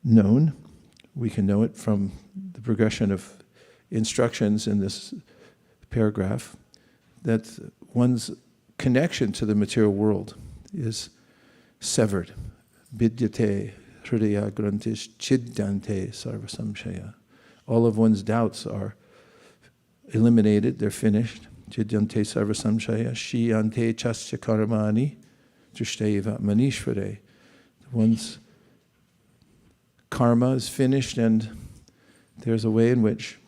known. We can know it from the progression of instructions in this paragraph, that one's connection to the material world is severed. Vidyate hridaya grantish chiddante sarvasamshaya. All of one's doubts are eliminated, they're finished. Chiddante sarvasamshaya shiyante chasya karmani drishteva manishvare. One's karma is finished, and there's a way in which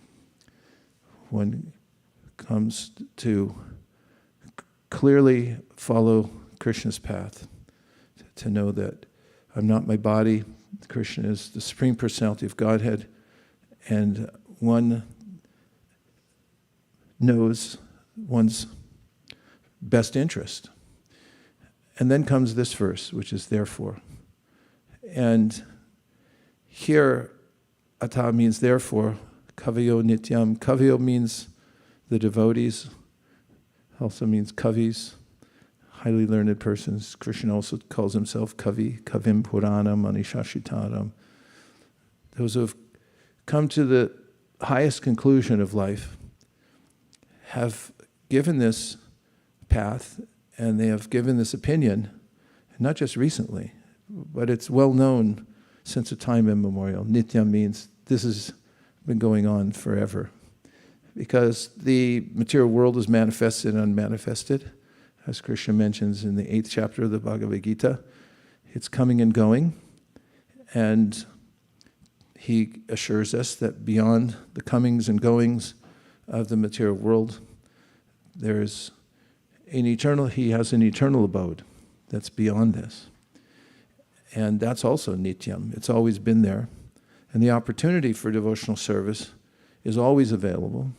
one comes to clearly follow Krishna's path, to know that I'm not my body. Krishna is the Supreme Personality of Godhead, and one knows one's best interest. And then comes this verse, which is therefore. And here, ata means therefore, kaviyo nityam. Kaviyo means the devotees, also means kavis, highly learned persons. Krishna also calls himself kavi, kavim puranam anishashitaram. Those who have come to the highest conclusion of life have given this path, and they have given this opinion, not just recently, but it's well known since a time immemorial. Nitya means this has been going on forever, because the material world is manifested and unmanifested, as Krishna mentions in the 8th chapter of the Bhagavad Gita. It's coming and going, and he assures us that beyond the comings and goings of the material world, there's an eternal, he has an eternal abode that's beyond this. And that's also nityam. It's always been there. And the opportunity for devotional service is always available.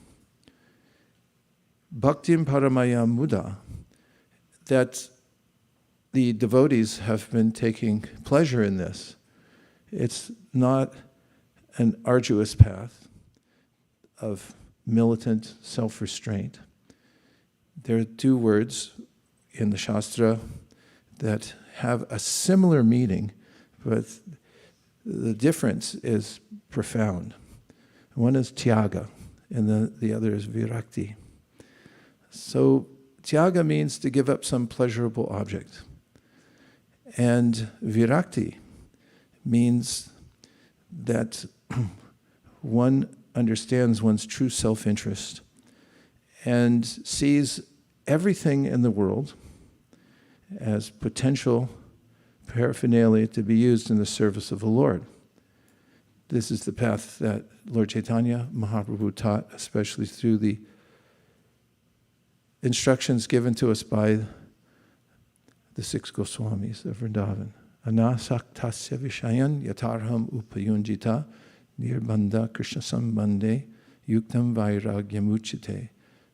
Bhaktim paramaya muda, that the devotees have been taking pleasure in this. It's not an arduous path of militant self-restraint. There are two words in the Shastra that have a similar meaning, but the difference is profound. One is tyaga, and the other is virakti. So tyaga means to give up some pleasurable object, and virakti means that one understands one's true self-interest and sees everything in the world as potential paraphernalia to be used in the service of the Lord. This is the path that Lord Chaitanya Mahaprabhu taught, especially through the instructions given to us by the 6 Goswamis of Vrindavan. Anasaktasya vishayan yatarham upayunjita nirbandha krishna sambandhe yuktam vairagyamuchite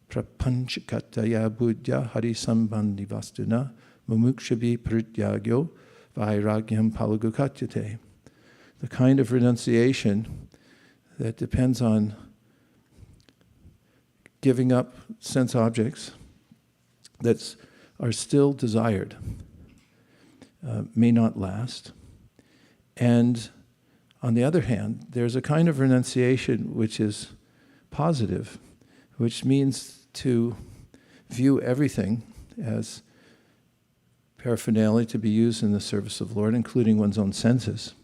prapanchakataya buddhya hari sambandhi vastuna mumukshabi prithyagyo vairagyam palagukatyate. The kind of renunciation that depends on giving up sense objects that are still desired may not last. And on the other hand, there's a kind of renunciation which is positive, which means to view everything as paraphernalia to be used in the service of the Lord, including one's own senses.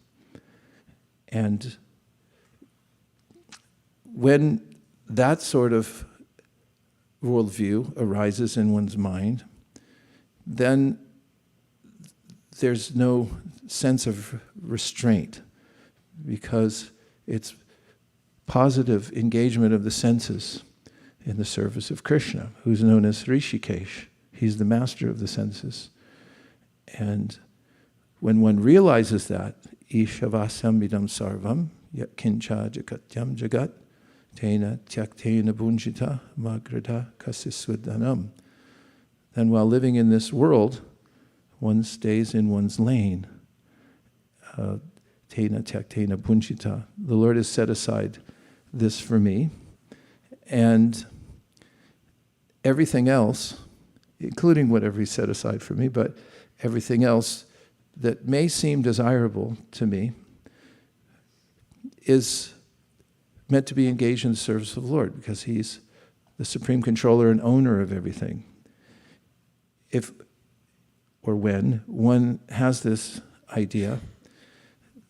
And when that sort of worldview arises in one's mind, then there's no sense of restraint, because it's positive engagement of the senses in the service of Krishna, who's known as Rishikesh. He's the master of the senses. And when one realizes that, Ishavasam idam sarvam yat kincha jagatyam jagat tena tyaktena bunjita magrata kasiswadanam, then while living in this world, one stays in one's lane. Tena tyaktena bunjita. The Lord has set aside this for me, and everything else, including whatever He set aside for me, but everything else that may seem desirable to me is meant to be engaged in the service of the Lord, because He's the supreme controller and owner of everything. If or when one has this idea,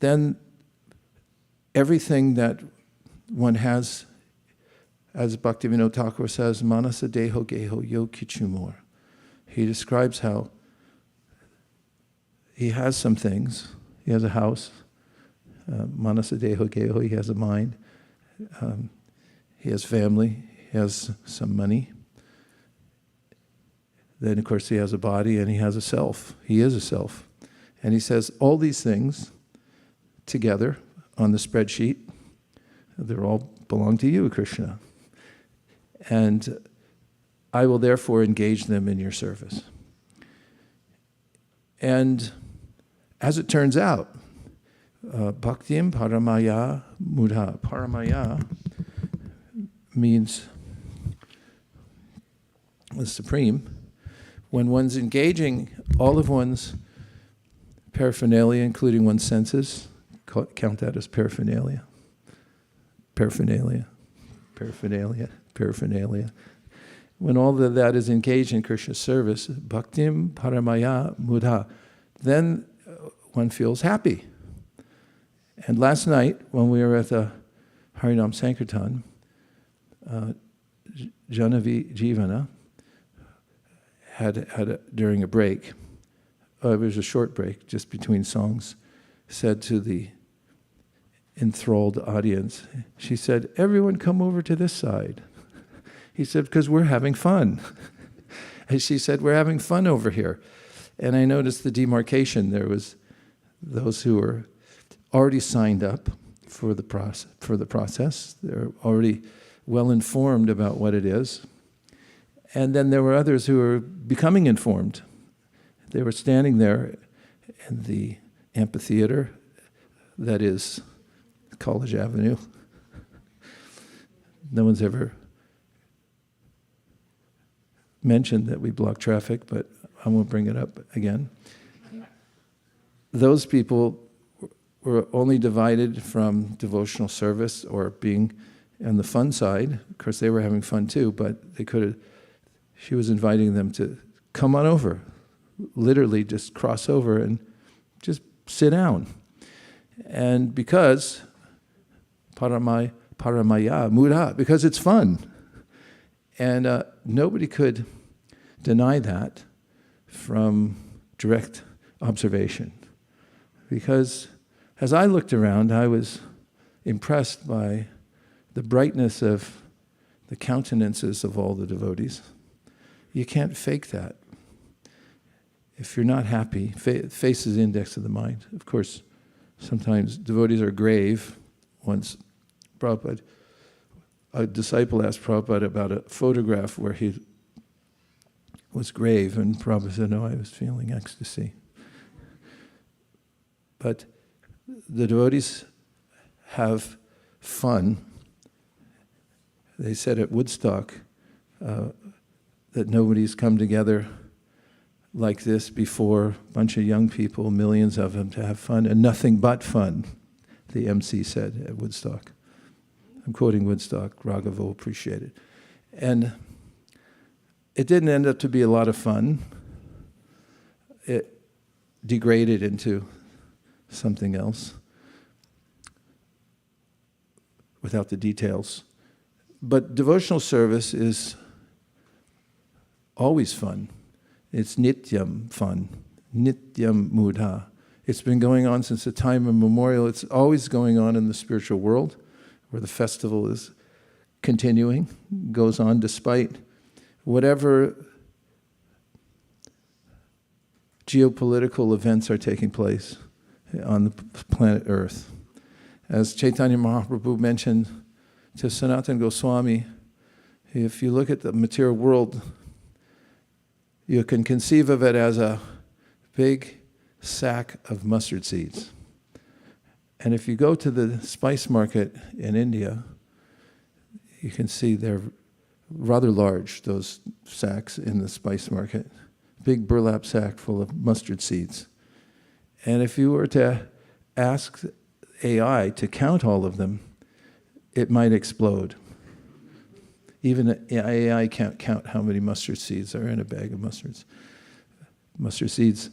then everything that one has, as Bhaktivinoda Thakur says, manasa deho geho yo kichumor. He describes how he has some things. He has a house, manasa deho geho, he has a mind. He has family, he has some money. Then, of course, he has a body and he has a self. He is a self. And he says, all these things together on the spreadsheet, they all belong to you, Krishna. And I will therefore engage them in your service. And as it turns out, bhaktim paramaya mudha. Paramaya means the supreme. When one's engaging all of one's paraphernalia, including one's senses, count that as paraphernalia. Paraphernalia, paraphernalia, paraphernalia. When all of that is engaged in Krishna's service, bhaktim paramaya mudha, then one feels happy. And last night, when we were at the Harinam Sankirtan, Janavi Jivana during a break, it was a short break, just between songs, said to the enthralled audience, she said, everyone come over to this side. He said, because we're having fun. And she said, we're having fun over here. And I noticed the demarcation. There was those who were already signed up for the process. They're already well informed about what it is. And then there were others who were becoming informed. They were standing there in the amphitheater that is College Avenue. No one's ever mentioned that we block traffic, but I won't bring it up again. Those people were only divided from devotional service or being on the fun side. Of course, they were having fun too, but they could have. She was inviting them to come on over, literally just cross over and just sit down. And because paramaya mudha, because it's fun. And nobody could deny that from direct observation. Because as I looked around, I was impressed by the brightness of the countenances of all the devotees. You can't fake that. If you're not happy, face is the index of the mind. Of course, sometimes devotees are grave. Once Prabhupada, a disciple asked Prabhupada about a photograph where he was grave, and Prabhupada said, no, I was feeling ecstasy. But the devotees have fun. They said at Woodstock that nobody's come together like this before, a bunch of young people, millions of them, to have fun, and nothing but fun, the MC said at Woodstock. I'm quoting Woodstock, Raghav will appreciate it. And it didn't end up to be a lot of fun. It degraded into something else, without the details. But devotional service is always fun. It's nityam fun, nityam mudha. It's been going on since the time immemorial. It's always going on in the spiritual world, where the festival is continuing, goes on despite whatever geopolitical events are taking place on the planet Earth. As Chaitanya Mahaprabhu mentioned to Sanatana Goswami, if you look at the material world, you can conceive of it as a big sack of mustard seeds. And if you go to the spice market in India, you can see they're rather large, those sacks in the spice market. Big burlap sack full of mustard seeds. And if you were to ask AI to count all of them, it might explode. Even AI can't count how many mustard seeds are in a bag of mustard seeds.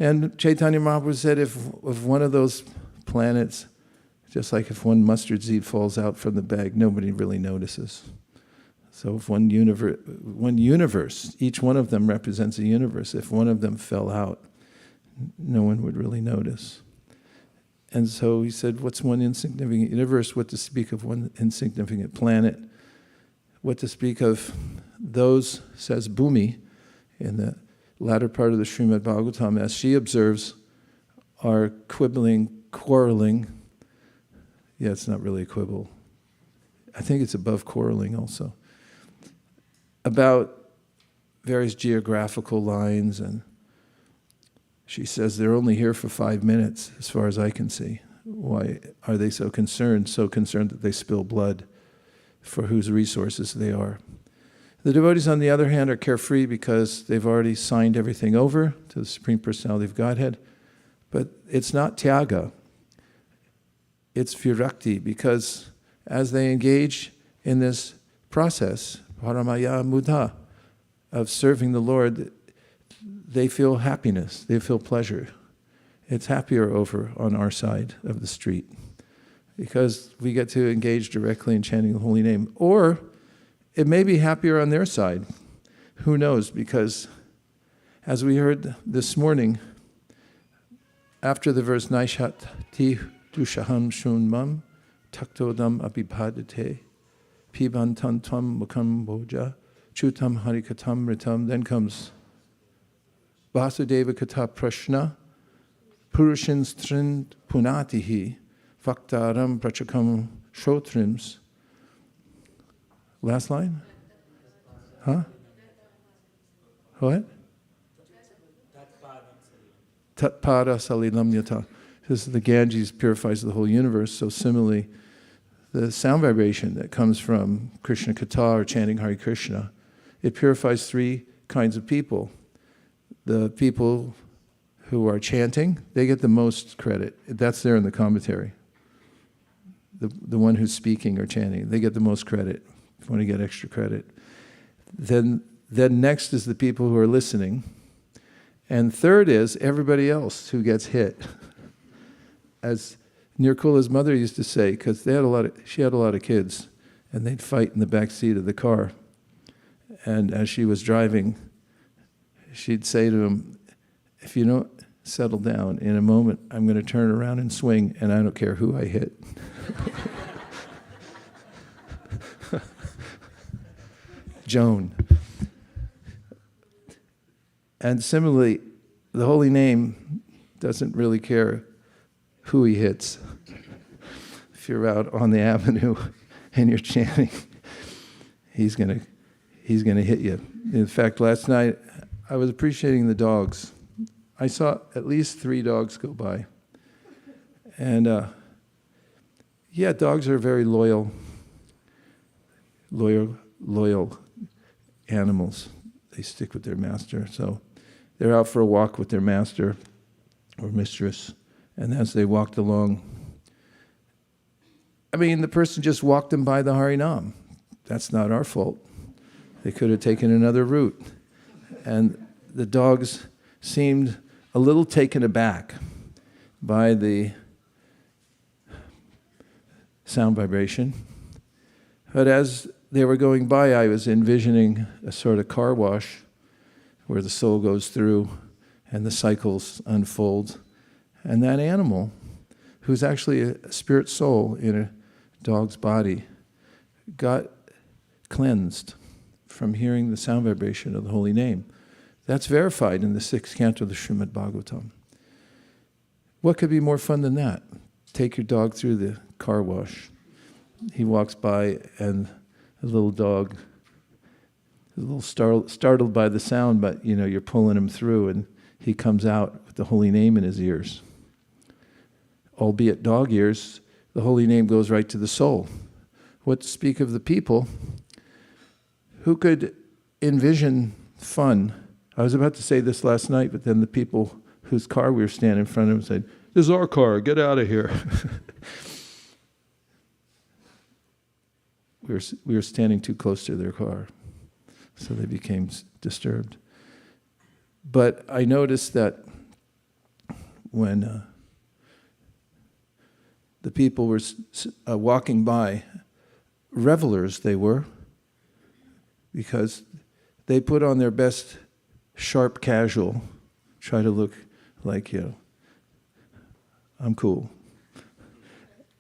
And Chaitanya Mahaprabhu said if one of those planets, just like if one mustard seed falls out from the bag, nobody really notices. So if one universe, each one of them represents a universe, if one of them fell out, no one would really notice. And so he said, what's one insignificant universe? What to speak of one insignificant planet? What to speak of those, says Bhumi, in the latter part of the Srimad Bhagavatam, as she observes, are quibbling, quarreling. Yeah, it's not really a quibble. I think it's above quarreling also. About various geographical lines, and she says they're only here for 5 minutes, as far as I can see. Why are they so concerned? So concerned that they spill blood for whose resources they are. The devotees, on the other hand, are carefree because they've already signed everything over to the Supreme Personality of Godhead. But it's not tyaga. It's virakti, because as they engage in this process, paramaya mudha, of serving the Lord, they feel happiness, they feel pleasure. It's happier over on our side of the street because we get to engage directly in chanting the holy name. Or it may be happier on their side. Who knows? Because as we heard this morning, after the verse Naishat ti dushaham shunmam taktodam abhipadate pibantan tvam mukam boja chutam harikatam ritam, then comes Vasudeva Katha Prashna Purushin Strind Punatihi Vaktaram Prachakam Shotrims. Last line? Huh? What? Tatpada Salilam Yata. This is the Ganges purifies the whole universe. So similarly, the sound vibration that comes from Krishna Katha or chanting Hare Krishna, it purifies 3 kinds of people. The people who are chanting, they get the most credit. That's there in the commentary. The one who's speaking or chanting, they get the most credit. If you want to get extra credit. Then next is the people who are listening. And third is everybody else who gets hit. As Nirkula's mother used to say, because she had a lot of kids, and they'd fight in the back seat of the car. And as she was driving, she'd say to him, if you don't settle down, in a moment I'm going to turn around and swing, and I don't care who I hit. Joan. And similarly, the holy name doesn't really care who he hits. If you're out on the avenue and you're chanting, he's gonna hit you. In fact, last night I was appreciating the dogs. I saw at least 3 dogs go by. And dogs are very loyal animals. They stick with their master. So they're out for a walk with their master or mistress. And as they walked along, the person just walked them by the Harinam. That's not our fault. They could have taken another route. And the dogs seemed a little taken aback by the sound vibration. But as they were going by, I was envisioning a sort of car wash where the soul goes through and the cycles unfold. And that animal, who's actually a spirit soul in a dog's body, got cleansed from hearing the sound vibration of the holy name. That's verified in the 6th canto of the Srimad Bhagavatam. What could be more fun than that? Take your dog through the car wash. He walks by and the little dog is a little startled by the sound, but you're pulling him through and he comes out with the holy name in his ears. Albeit dog ears, the holy name goes right to the soul. What to speak of the people who could envision fun? I was about to say this last night, but then the people whose car we were standing in front of and said, "This is our car, get out of here." We were standing too close to their car, so they became disturbed. But I noticed that when the people were walking by, revelers they were, because they put on their best sharp casual, try to look like, I'm cool.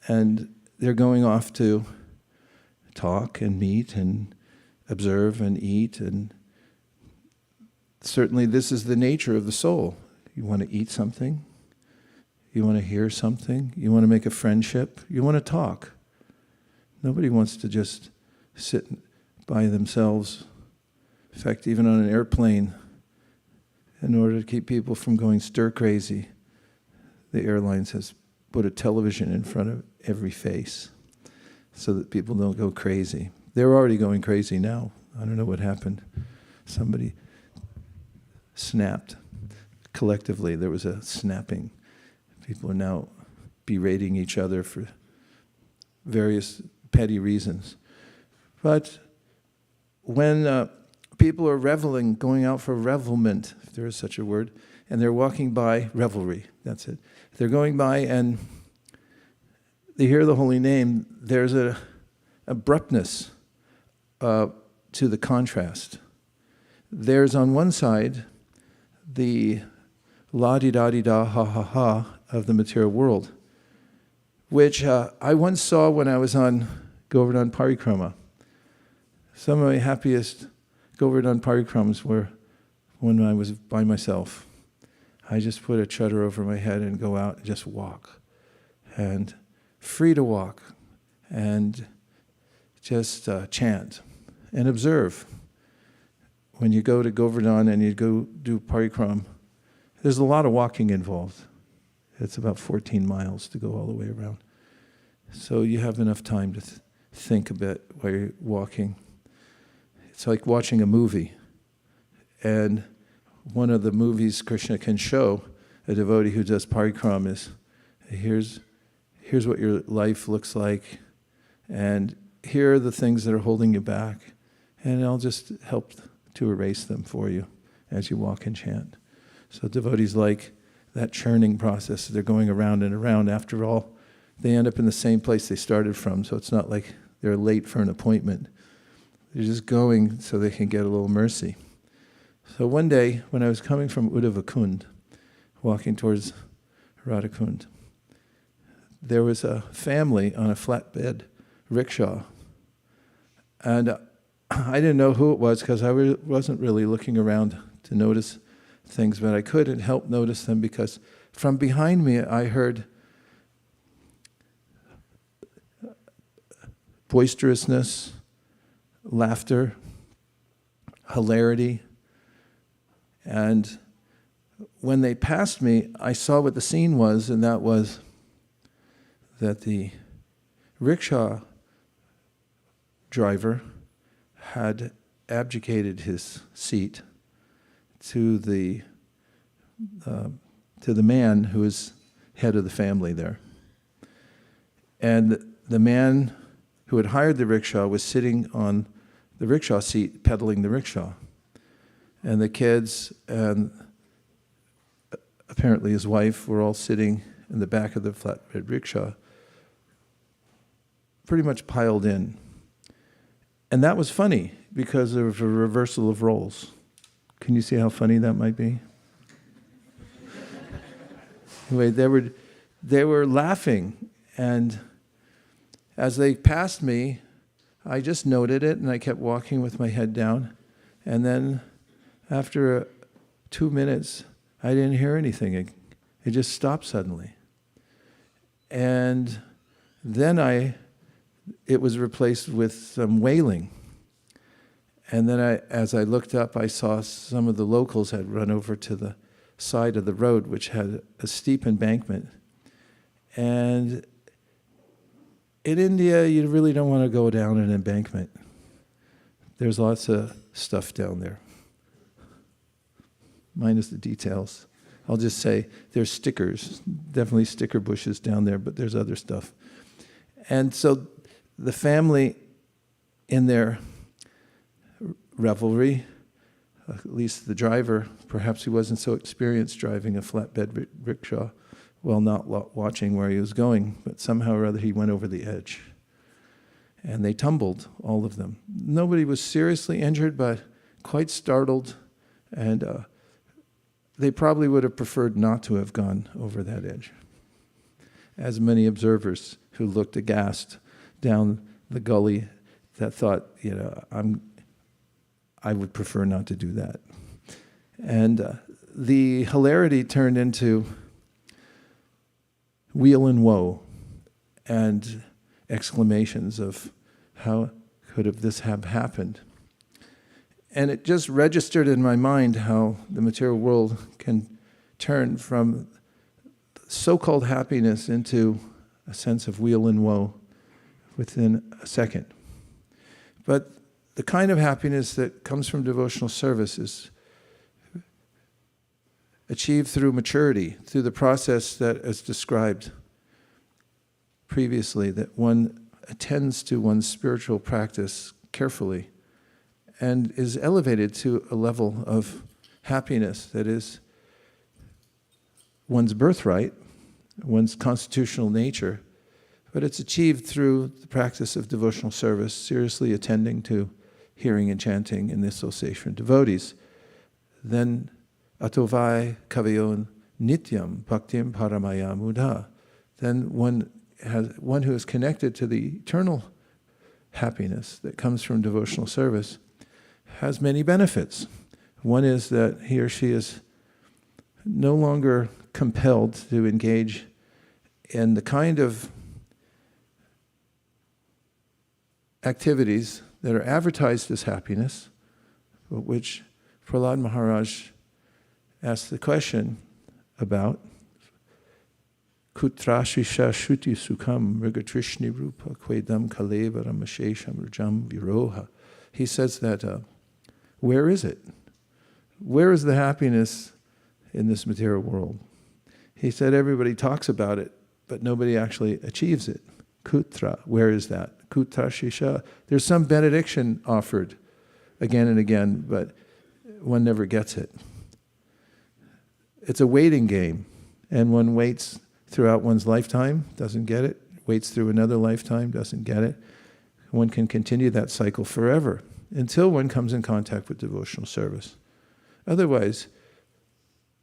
And they're going off to talk and meet and observe and eat, and certainly this is the nature of the soul. You want to eat something, you want to hear something, you want to make a friendship, you want to talk. Nobody wants to just sit by themselves. In fact, even on an airplane, in order to keep people from going stir crazy, the airlines has put a television in front of every face so that people don't go crazy. They're already going crazy now. I don't know what happened. Somebody snapped. Collectively, there was a snapping. People are now berating each other for various petty reasons. But when people are reveling, going out for revelment, if there is such a word, and they're walking by, revelry, that's it. They're going by and they hear the holy name, there's an abruptness to the contrast. There's on one side the la-di-da-di-da, ha-ha-ha of the material world, which I once saw when I was on Govardhan Parikrama. Some of my happiest Govardhan Parikramas were when I was by myself. I just put a chadar over my head and go out and just walk. And free to walk and just chant and observe. When you go to Govardhan and you go do parikram, there's a lot of walking involved. It's about 14 miles to go all the way around. So you have enough time to think a bit while you're walking. It's like watching a movie. And one of the movies Krishna can show a devotee who does parikram is, here's what your life looks like, and here are the things that are holding you back, and I'll just help to erase them for you as you walk and chant. So devotees like that churning process. They're going around and around. After all, they end up in the same place they started from, so it's not like they're late for an appointment. They're just going so they can get a little mercy. So one day, when I was coming from Uddhavakund, walking towards Radhakund, there was a family on a flatbed rickshaw. And I didn't know who it was because I wasn't really looking around to notice things, but I couldn't help notice them because from behind me I heard boisterousness, laughter, hilarity. And when they passed me, I saw what the scene was, and that was that the rickshaw driver had abdicated his seat to the man who was head of the family there. And the man who had hired the rickshaw was sitting on the rickshaw seat pedaling the rickshaw. And the kids and apparently his wife were all sitting in the back of the flatbed rickshaw, pretty much piled in. And that was funny because there was a reversal of roles. Can you see how funny that might be? Anyway, they were laughing, and as they passed me, I just noted it, and I kept walking with my head down. And then after 2 minutes, I didn't hear anything. It just stopped suddenly. And then it was replaced with some wailing. And then as I looked up, I saw some of the locals had run over to the side of the road, which had a steep embankment. And in India, you really don't want to go down an embankment. There's lots of stuff down there, minus the details. I'll just say there's stickers, definitely sticker bushes down there, but there's other stuff. And so the family, in their revelry, at least the driver, perhaps he wasn't so experienced driving a flatbed rickshaw, while not watching where he was going, but somehow or other he went over the edge. And they tumbled, all of them. Nobody was seriously injured, but quite startled, and they probably would have preferred not to have gone over that edge. As many observers who looked aghast down the gully that thought, I would prefer not to do that. And the hilarity turned into weal and woe and exclamations of how could have this have happened. And it just registered in my mind how the material world can turn from so-called happiness into a sense of weal and woe within a second. But the kind of happiness that comes from devotional service is achieved through maturity, through the process that is described previously, that one attends to one's spiritual practice carefully and is elevated to a level of happiness that is one's birthright, one's constitutional nature, but it's achieved through the practice of devotional service, seriously attending to hearing and chanting in the association of devotees. Then atovai kavayon nityam bhaktim paramaya mudha. Then one who is connected to the eternal happiness that comes from devotional service has many benefits. One is that he or she is no longer compelled to engage in the kind of activities that are advertised as happiness, but which Prahlad Maharaj asked the question about. Kutrashisha shuti sukham mrigatrishni rupa kwedam kalevaram ashesham rajam viroha. He says that, where is it? Where is the happiness in this material world? He said everybody talks about it, but nobody actually achieves it. Kutra, where is that? Kutrashisha. There's some benediction offered again and again, but one never gets it. It's a waiting game, and one waits throughout one's lifetime, doesn't get it, waits through another lifetime, doesn't get it. One can continue that cycle forever until one comes in contact with devotional service. Otherwise,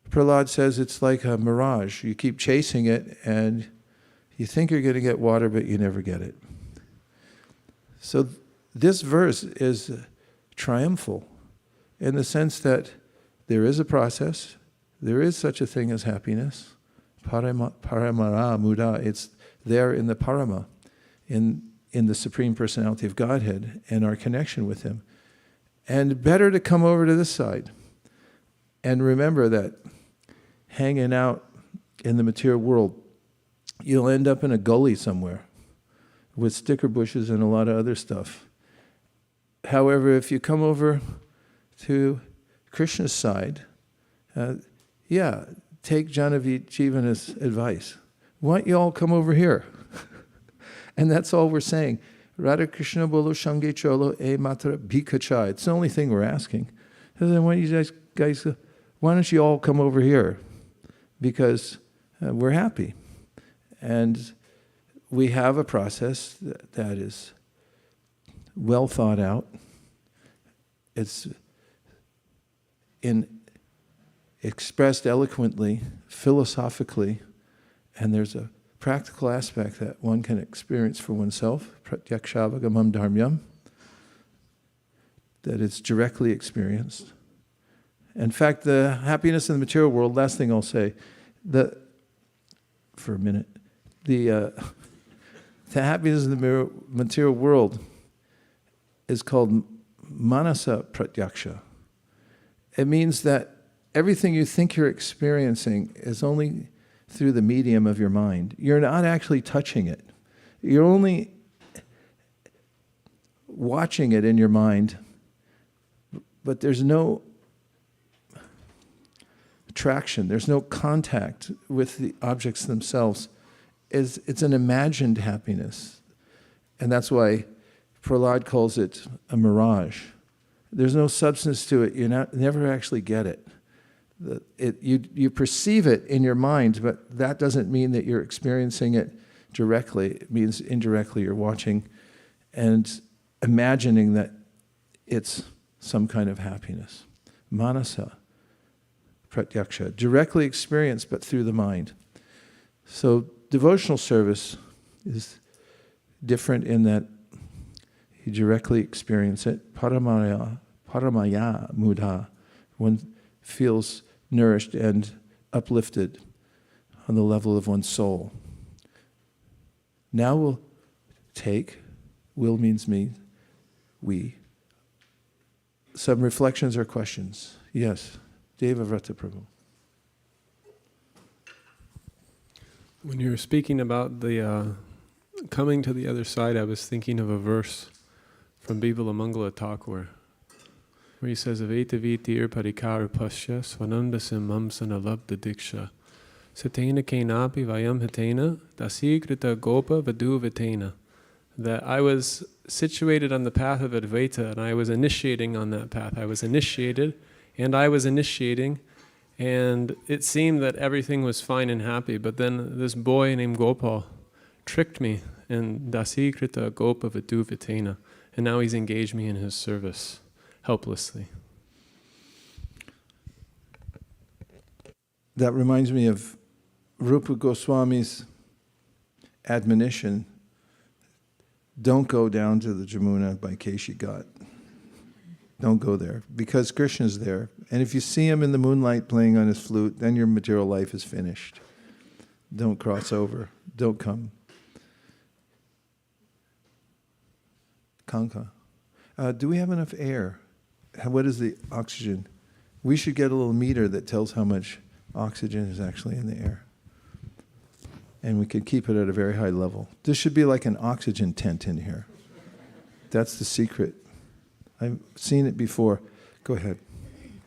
Prahlad says it's like a mirage. You keep chasing it and you think you're going to get water, but you never get it. So this verse is triumphal in the sense that there is a process, there is such a thing as happiness, paramara muda, it's there in the parama, in the Supreme Personality of Godhead and our connection with Him. And better to come over to this side and remember that hanging out in the material world, you'll end up in a gully somewhere with sticker bushes and a lot of other stuff. However, if you come over to Krishna's side, take Jivana's advice. Why don't you all come over here? And that's all we're saying. Radha Krishna bolo shange cholo e matra bhikacha. It's the only thing we're asking. And then why don't you all come over here? Because we're happy. And we have a process that is well thought out. It's expressed eloquently, philosophically, and there's a practical aspect that one can experience for oneself, pratyakshavāgamam dharmyam, that it's directly experienced. In fact, the happiness in the material world, last thing I'll say, for a minute, the happiness in the material world is called manasa pratyaksha. It means that everything you think you're experiencing is only through the medium of your mind. You're not actually touching it. You're only watching it in your mind, but there's no attraction. There's no contact with the objects themselves. It's an imagined happiness. And that's why Prahlad calls it a mirage. There's no substance to it. You never actually get it. You perceive it in your mind, but that doesn't mean that you're experiencing it directly. It means indirectly you're watching and imagining that it's some kind of happiness. Manasa, pratyaksha, directly experienced but through the mind. So devotional service is different in that you directly experience it. Paramaya mudha. One feels nourished and uplifted on the level of one's soul. Now we'll take, will means me, we, some reflections or questions. Yes, Devavrata Prabhu. When you were speaking about the coming to the other side, I was thinking of a verse from Bibala Mangala Thakur, where he says, Aveta vitir parikara pasya svanandasim mamsana labda diksha satena kenapi vayam hatena dasikrita gopa vadu vitena. That I was situated on the path of Advaita and I was initiating on that path. I was initiated and I was initiating, and it seemed that everything was fine and happy, but then this boy named Gopal tricked me, and dasikrita gopa vadu vitena, and now he's engaged me in his service helplessly. That reminds me of Rupa Goswami's admonition, don't go down to the Jamuna by Keshi Ghat. Don't go there, because Krishna's there. And if you see him in the moonlight playing on his flute, then your material life is finished. Don't cross over. Don't come. Kanka. Do we have enough air? What is the oxygen? We should get a little meter that tells how much oxygen is actually in the air. And we could keep it at a very high level. This should be like an oxygen tent in here. That's the secret. I've seen it before. Go ahead,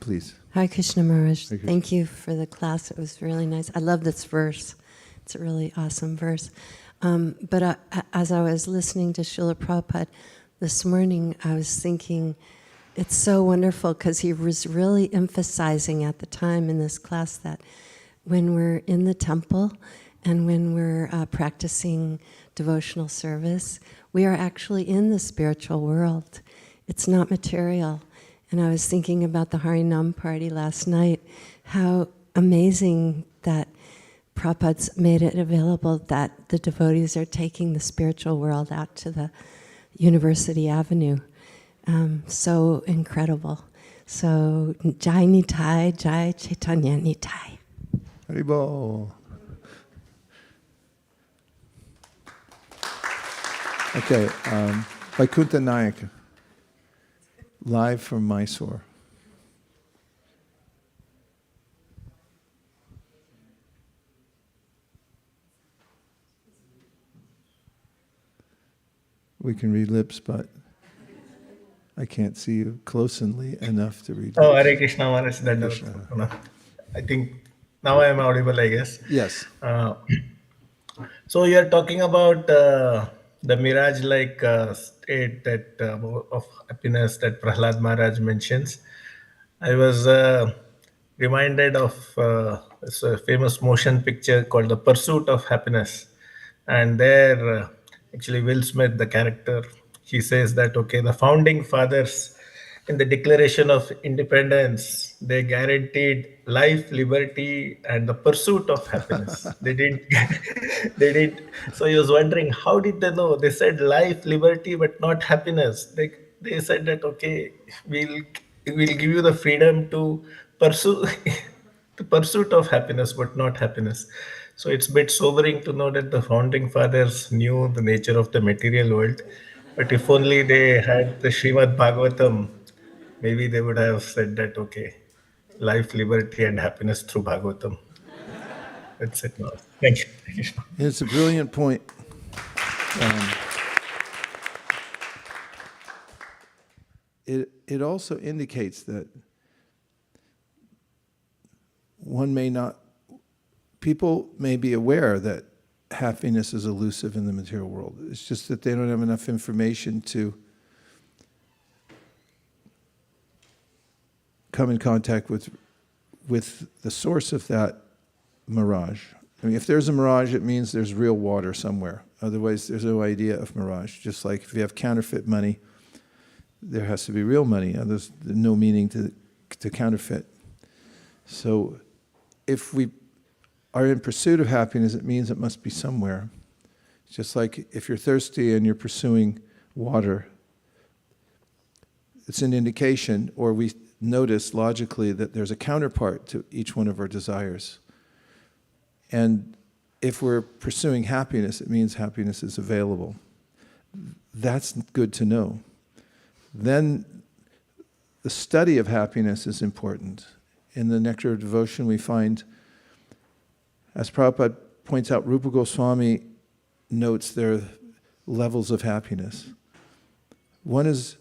please. Hi, Krishna Maharaj. Thank you for the class. It was really nice. I love this verse. It's a really awesome verse. But as I was listening to Srila Prabhupada this morning, I was thinking, it's so wonderful because he was really emphasizing at the time in this class that when we're in the temple and when we're practicing devotional service, we are actually in the spiritual world. It's not material. And I was thinking about the Harinam party last night, how amazing that Prabhupada's made it available that the devotees are taking the spiritual world out to the University Avenue. So incredible. So, Jai Nitai, Jai Chaitanya Nitai. Haribol. Okay, Vaikuntha Nayaka, live from Mysore. We can read lips, but I can't see you closely enough to read lips. Oh, Hare Krishna Maharaj. I think now I am audible, I guess. Yes. So you are talking about the mirage-like state that of happiness that Prahlad Maharaj mentions. I was reminded of this famous motion picture called The Pursuit of Happiness. And there, actually, Will Smith, the character, he says that, okay, the founding fathers in the Declaration of Independence, they guaranteed life, liberty, and the pursuit of happiness. They didn't, they did. So he was wondering, how did they know? They said life, liberty, but not happiness. They said that, okay, we'll give you the freedom to pursue the pursuit of happiness, but not happiness. So it's a bit sobering to know that the founding fathers knew the nature of the material world. But if only they had the Srimad Bhagavatam, maybe they would have said that, okay, life, liberty, and happiness through Bhagavatam. That's it now. Thank you. Thank you. It's a brilliant point. It also indicates that people may be aware that happiness is elusive in the material world. It's just that they don't have enough information to come in contact with the source of that mirage. I mean, if there's a mirage, it means there's real water somewhere. Otherwise, there's no idea of mirage. Just like if you have counterfeit money, there has to be real money. There's no meaning to counterfeit. So if we are in pursuit of happiness, it means it must be somewhere. Just like if you're thirsty and you're pursuing water, it's an indication, or we notice logically that there's a counterpart to each one of our desires. And if we're pursuing happiness, it means happiness is available. That's good to know. Then the study of happiness is important. In the Nectar of Devotion we find, as Prabhupada points out, Rupa Goswami notes there are levels of happiness. One is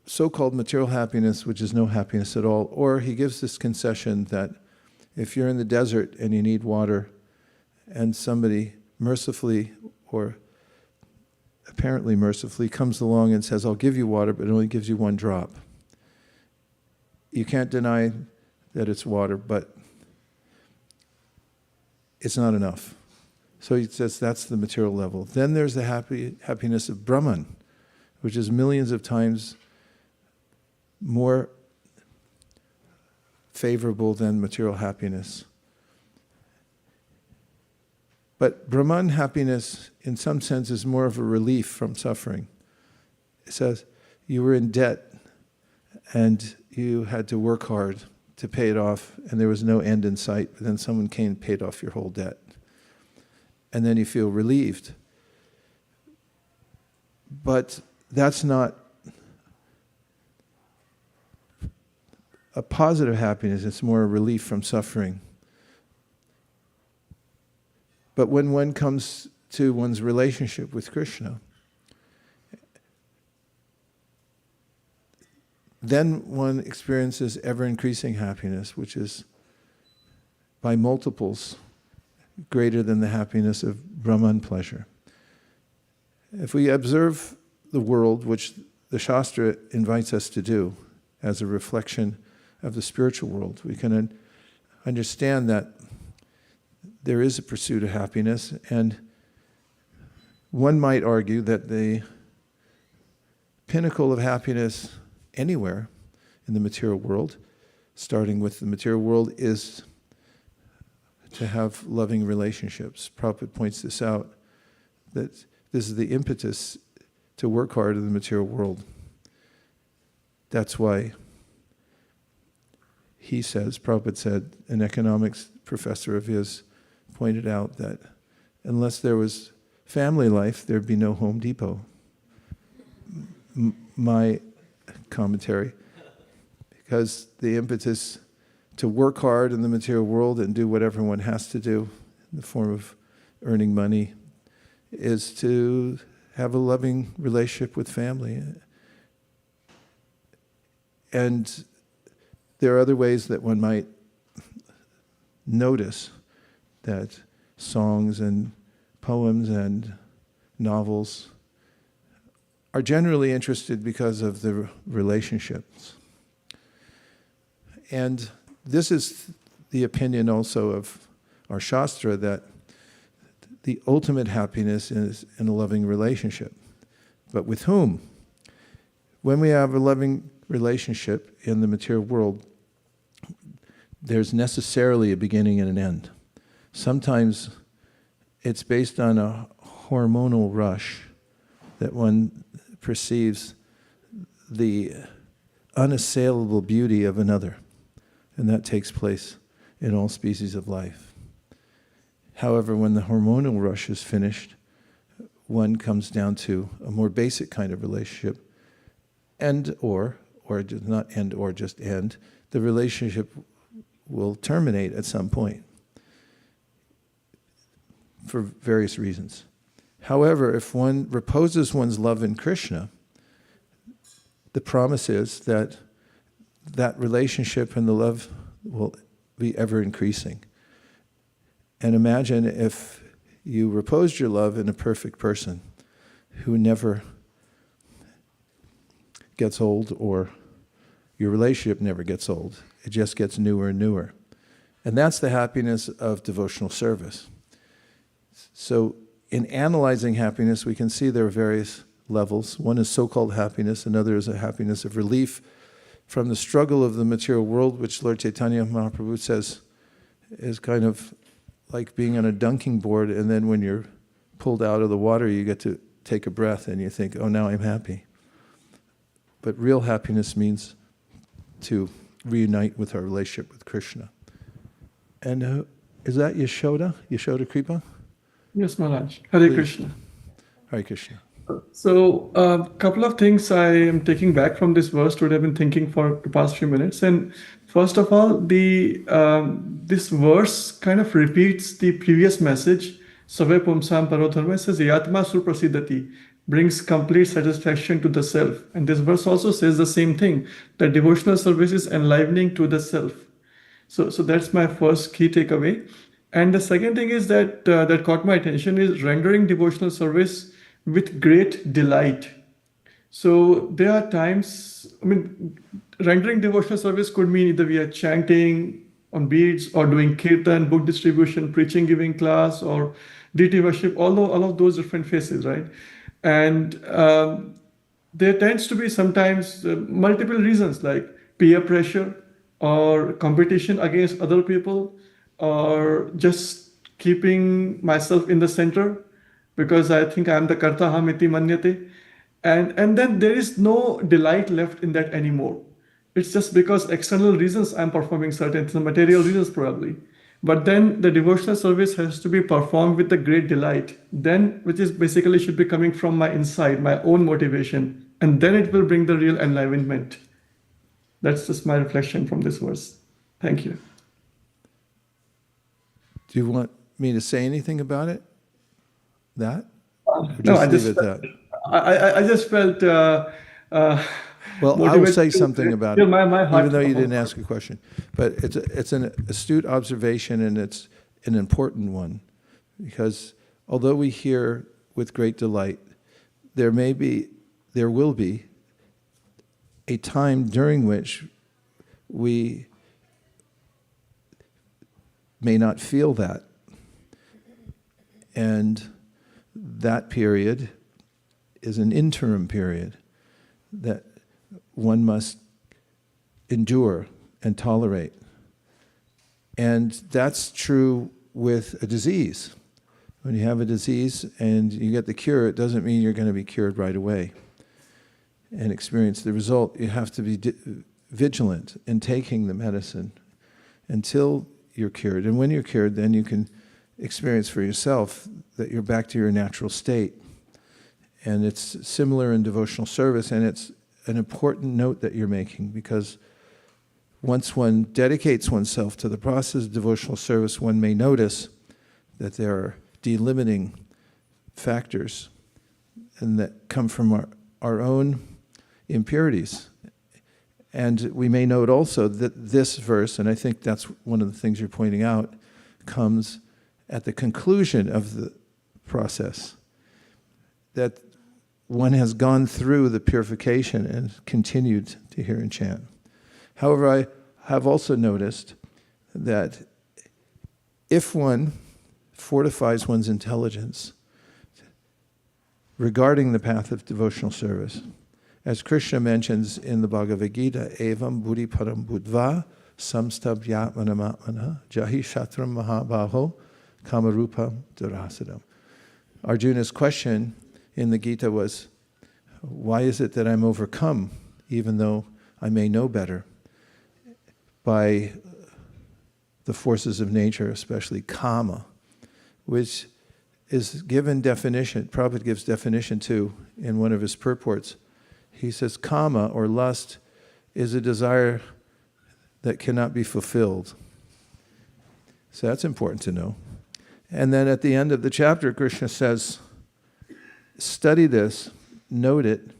so-called material happiness, which is no happiness at all, or he gives this concession that if you're in the desert and you need water, and somebody mercifully or apparently mercifully comes along and says, I'll give you water, but it only gives you one drop. You can't deny that it's water, but it's not enough. So he says that's the material level. Then there's the happiness of Brahman, which is millions of times more favorable than material happiness. But Brahman happiness, in some sense, is more of a relief from suffering. It says, you were in debt and you had to work hard to pay it off, and there was no end in sight, but then someone came and paid off your whole debt. And then you feel relieved. But that's not a positive happiness, it's more a relief from suffering. But when one comes to one's relationship with Krishna, then one experiences ever-increasing happiness, which is by multiples greater than the happiness of Brahman pleasure. If we observe the world, which the Shastra invites us to do, as a reflection of the spiritual world, we can understand that there is a pursuit of happiness, and one might argue that the pinnacle of happiness anywhere in the material world, starting with the material world, is to have loving relationships. Prabhupada points this out, that this is the impetus to work hard in the material world. That's why he says, Prabhupada said, an economics professor of his pointed out that unless there was family life, there'd be no Home Depot. My commentary, because the impetus to work hard in the material world and do what everyone has to do in the form of earning money is to have a loving relationship with family. And there are other ways that one might notice that songs and poems and novels are generally interested because of the relationships. And this is the opinion also of our Shastra, that the ultimate happiness is in a loving relationship. But with whom? When we have a loving relationship in the material world, there's necessarily a beginning and an end. Sometimes it's based on a hormonal rush that one perceives the unassailable beauty of another, and that takes place in all species of life. However, when the hormonal rush is finished, one comes down to a more basic kind of relationship, or not end or just end, the relationship will terminate at some point for various reasons. However, if one reposes one's love in Krishna, the promise is that that relationship and the love will be ever increasing. And imagine if you reposed your love in a perfect person who never gets old, or your relationship never gets old. It just gets newer and newer. And that's the happiness of devotional service. So in analyzing happiness, we can see there are various levels. One is so-called happiness, another is a happiness of relief from the struggle of the material world, which Lord Chaitanya Mahaprabhu says is kind of like being on a dunking board, and then when you're pulled out of the water, you get to take a breath and you think, oh, now I'm happy. But real happiness means to reunite with our relationship with Krishna. And is that Yashoda? Yashoda Kripa? Yes, Maharaj. Hare Please. Krishna. Hare Krishna. So, a couple of things I am taking back from this verse today. I've been thinking for the past few minutes. And first of all, this verse kind of repeats the previous message. Save pumsam parodharma. It says, Yatma suprasidati, brings complete satisfaction to the self. And this verse also says the same thing, that devotional service is enlivening to the self. So that's my first key takeaway. And the second thing is that that caught my attention is rendering devotional service with great delight. So there are times, rendering devotional service could mean either we are chanting on beads or doing kirtan, book distribution, preaching, giving class, or deity worship, all of those different phases, right? And there tends to be sometimes multiple reasons like peer pressure or competition against other people, or just keeping myself in the center because I think I'm the Katha hamiti manyate. And then there is no delight left in that anymore. It's just because external reasons I'm performing certain things, material reasons probably. But then the devotional service has to be performed with a great delight, then which is basically should be coming from my inside, my own motivation, and then it will bring the real enlivenment. That's just my reflection from this verse. Thank you. Do you want me to say anything about it? That? Or No, I leave just it at that? I just felt Well, I will say something about it, my heart even though you didn't ask a question. But it's an astute observation, and it's an important one, because although we hear with great delight, there will be a time during which we may not feel that. And that period is an interim period that one must endure and tolerate. And that's true with a disease. When you have a disease and you get the cure, it doesn't mean you're going to be cured right away and experience the result. You have to be vigilant in taking the medicine until you're cured. And when you're cured, then you can experience for yourself that you're back to your natural state. And it's similar in devotional service, and it's an important note that you're making, because once one dedicates oneself to the process of devotional service, one may notice that there are delimiting factors and that come from our own impurities. And we may note also that this verse, and I think that's one of the things you're pointing out, comes at the conclusion of the process, that one has gone through the purification and continued to hear and chant. However, I have also noticed that if one fortifies one's intelligence regarding the path of devotional service, as Krishna mentions in the Bhagavad Gita, evam buddhi param buddhva samstabhyatmanamatmana jahi shatram mahabaho kamarupa durasadam. Arjuna's question in the Gita was, why is it that I'm overcome, even though I may know better, by the forces of nature, especially kama, which is given definition, Prabhupada gives definition to in one of his purports. He says kama, or lust, is a desire that cannot be fulfilled. So that's important to know. And then at the end of the chapter, Krishna says, study this, note it,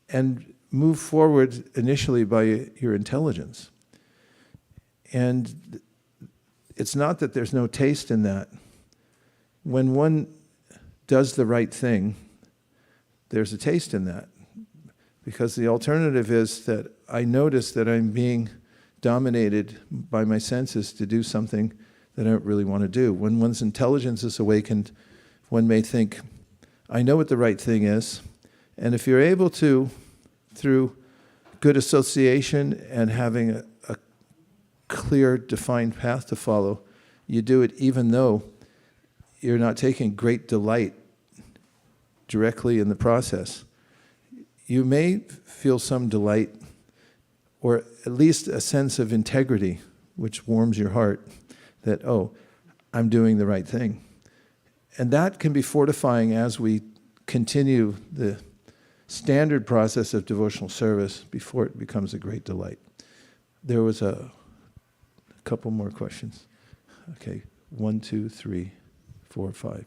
and move forward initially by your intelligence. And it's not that there's no taste in that. When one does the right thing, there's a taste in that. Because the alternative is that I notice that I'm being dominated by my senses to do something that I don't really want to do. When one's intelligence is awakened, one may think, I know what the right thing is. And if you're able to, through good association and having a clear, defined path to follow, you do it even though you're not taking great delight directly in the process. You may feel some delight, or at least a sense of integrity, which warms your heart, that, oh, I'm doing the right thing. And that can be fortifying as we continue the standard process of devotional service before it becomes a great delight. There was a couple more questions. Okay, 1, 2, 3, 4, 5.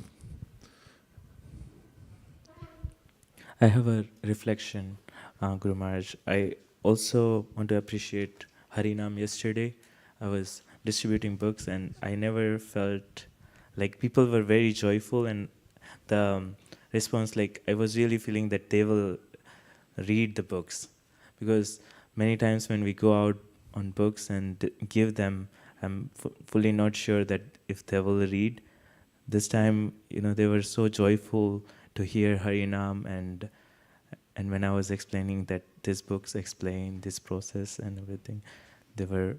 I have a reflection, Guru Maharaj. I also want to appreciate Harinam yesterday. I was distributing books and I never felt like people were very joyful, and the response, like I was really feeling that they will read the books. Because many times when we go out on books and give them, I'm fully not sure that if they will read. This time, they were so joyful to hear Harinam, and when I was explaining that these books explain this process and everything, they were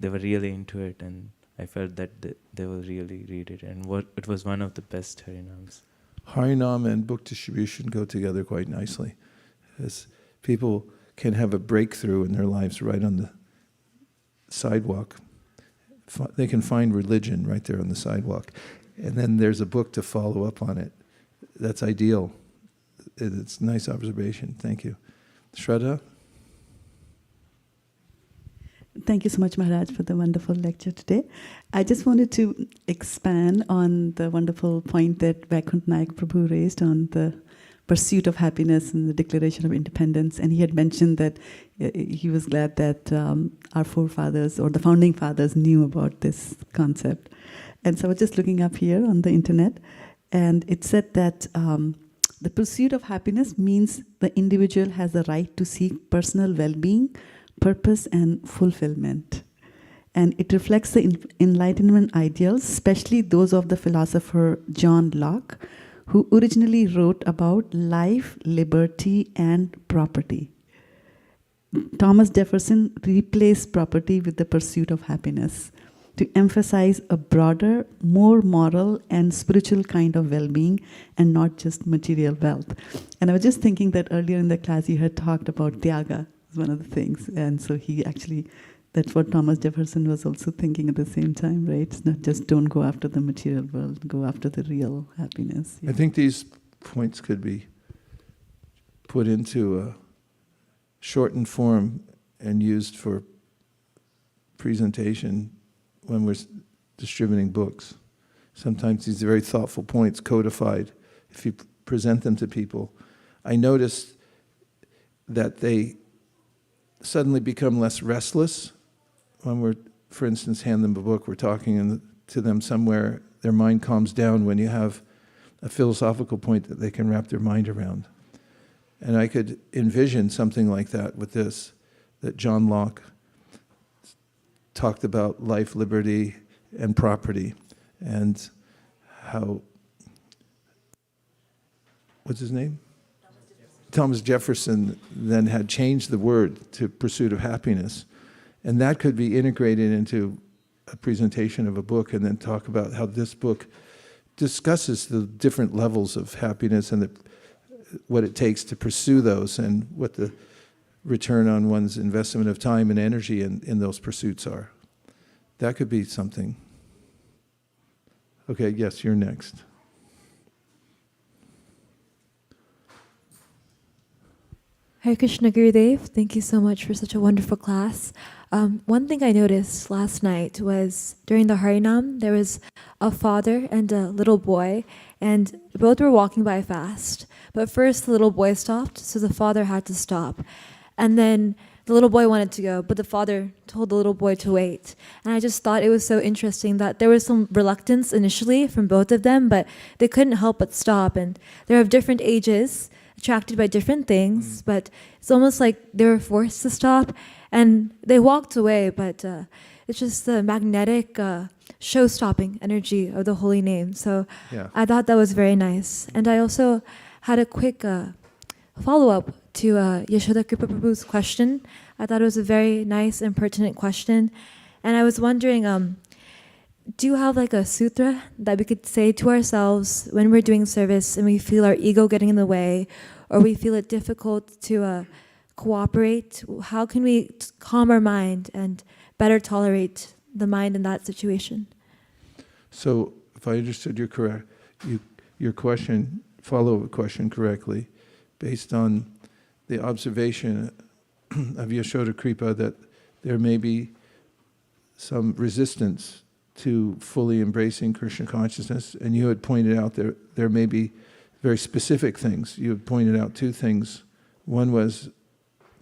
really into it, and I felt that they will really read it. And it was one of the best Harinams. Harinam and book distribution go together quite nicely, as people can have a breakthrough in their lives right on the sidewalk. They can find religion right there on the sidewalk, and then there's a book to follow up on it. That's ideal. It's a nice observation. Thank you. Shraddha? Thank you so much, Maharaj, for the wonderful lecture today. I just wanted to expand on the wonderful point that Vaikunt Nayak Prabhu raised on the pursuit of happiness and the Declaration of Independence. And he had mentioned that he was glad that our forefathers or the founding fathers knew about this concept. And so I was just looking up here on the internet, and it said that the pursuit of happiness means the individual has the right to seek personal well-being, purpose, and fulfillment. And it reflects the Enlightenment ideals, especially those of the philosopher John Locke, who originally wrote about life, liberty, and property. Thomas Jefferson replaced property with the pursuit of happiness to emphasize a broader, more moral and spiritual kind of well-being, and not just material wealth. And I was just thinking that earlier in the class you had talked about Tyaga as one of the things. And so that's what Thomas Jefferson was also thinking at the same time, right? It's not just don't go after the material world, go after the real happiness. Yeah. I think these points could be put into a shortened form and used for presentation when we're distributing books. Sometimes these are very thoughtful points codified. If you present them to people, I noticed that they suddenly become less restless when we're, for instance, hand them a book, we're talking to them somewhere, their mind calms down when you have a philosophical point that they can wrap their mind around. And I could envision something like that with this, that John Locke talked about life, liberty, and property, and how, what's his name? Thomas Jefferson then had changed the word to pursuit of happiness, and that could be integrated into a presentation of a book, and then talk about how this book discusses the different levels of happiness and what it takes to pursue those, and what the return on one's investment of time and energy in those pursuits are. That could be something. Okay, yes, you're next. Hare Krishna Gurudev, thank you so much for such a wonderful class. One thing I noticed last night was during the Harinam, there was a father and a little boy, and both were walking by fast. But first the little boy stopped, so the father had to stop. And then the little boy wanted to go, but the father told the little boy to wait. And I just thought it was so interesting that there was some reluctance initially from both of them, but they couldn't help but stop. And they're of different ages, attracted by different things, but it's almost like they were forced to stop. And they walked away, but it's just the magnetic show-stopping energy of the holy name. So Yeah. I thought that was very nice. And I also had a quick follow-up to Yashoda Kripa Prabhu's question. I thought it was a very nice and pertinent question. And I was wondering, do you have like a sutra that we could say to ourselves when we're doing service and we feel our ego getting in the way, or we feel it difficult to cooperate? How can we calm our mind and better tolerate the mind in that situation? So, if I understood your question, follow-up question correctly, based on the observation of Yashoda Kripa that there may be some resistance to fully embracing Krishna consciousness, and you had pointed out there may be very specific things. You had pointed out two things. One was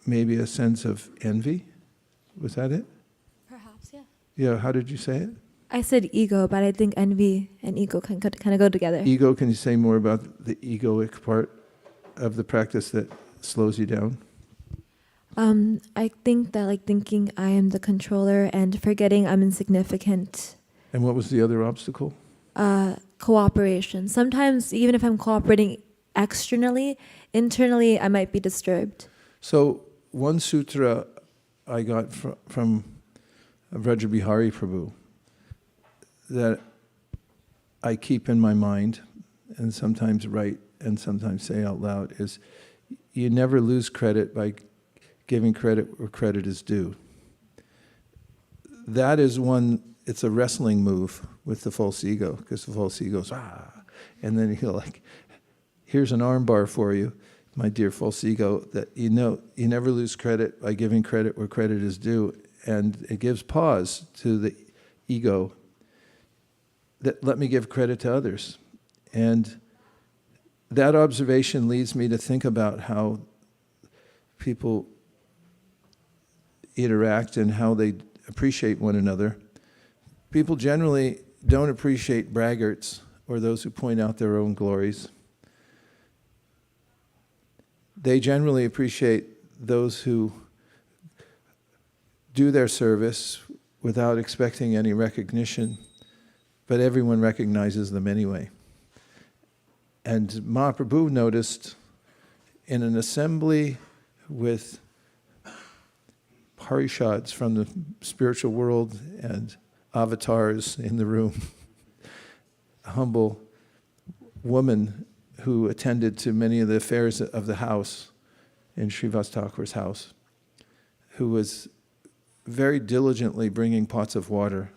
maybe a sense of envy. Was that it? Perhaps, yeah. Yeah, how did you say it? I said ego, but I think envy and ego can kind of go together. Ego, can you say more about the egoic part of the practice that slows you down? I think that like thinking I am the controller and forgetting I'm insignificant. And what was the other obstacle? Cooperation. Sometimes even if I'm cooperating externally, internally I might be disturbed. So one sutra I got from Vrajabihari Prabhu that I keep in my mind and sometimes write and sometimes say out loud is, you never lose credit by giving credit where credit is due. That is one, it's a wrestling move with the false ego, because the false ego goes, and then he'll like, here's an armbar for you, my dear false ego, that you never lose credit by giving credit where credit is due. And it gives pause to the ego that let me give credit to others. And that observation leads me to think about how people interact and how they appreciate one another. People generally don't appreciate braggarts or those who point out their own glories. They generally appreciate those who do their service without expecting any recognition, but everyone recognizes them anyway. And Mahaprabhu noticed in an assembly with parishads from the spiritual world and avatars in the room, a humble woman who attended to many of the affairs of the house in Srivas Thakur's house, who was very diligently bringing pots of water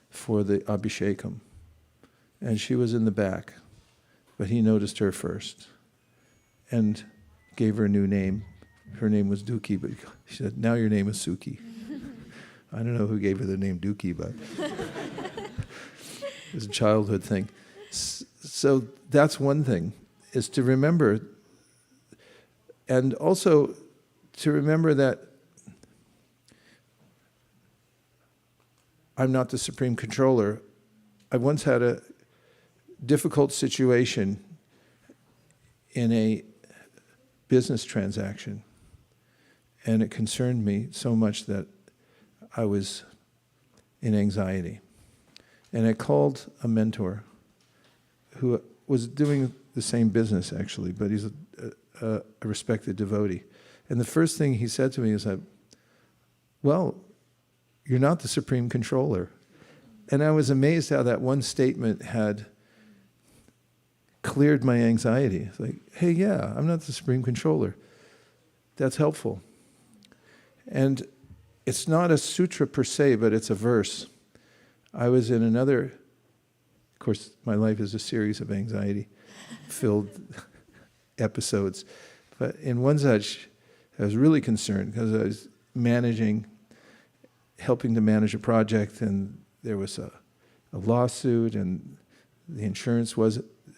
for the Abhishekam. And she was in the back, but he noticed her first and gave her a new name. Her name was Duki, but she said, now your name is Suki. I don't know who gave her the name Duki, but it was a childhood thing. So that's one thing, is to remember, and also to remember that I'm not the supreme controller. I once had a difficult situation in a business transaction, and it concerned me so much that I was in anxiety. And I called a mentor who was doing the same business, actually, but he's a respected devotee. And the first thing he said to me is, well, you're not the supreme controller. And I was amazed how that one statement had cleared my anxiety. It's like, hey, yeah, I'm not the supreme controller. That's helpful. And it's not a sutra per se, but it's a verse. I was in another, of course, my life is a series of anxiety-filled episodes. But in one such, I was really concerned because I was helping to manage a project, and there was a lawsuit, and the insurance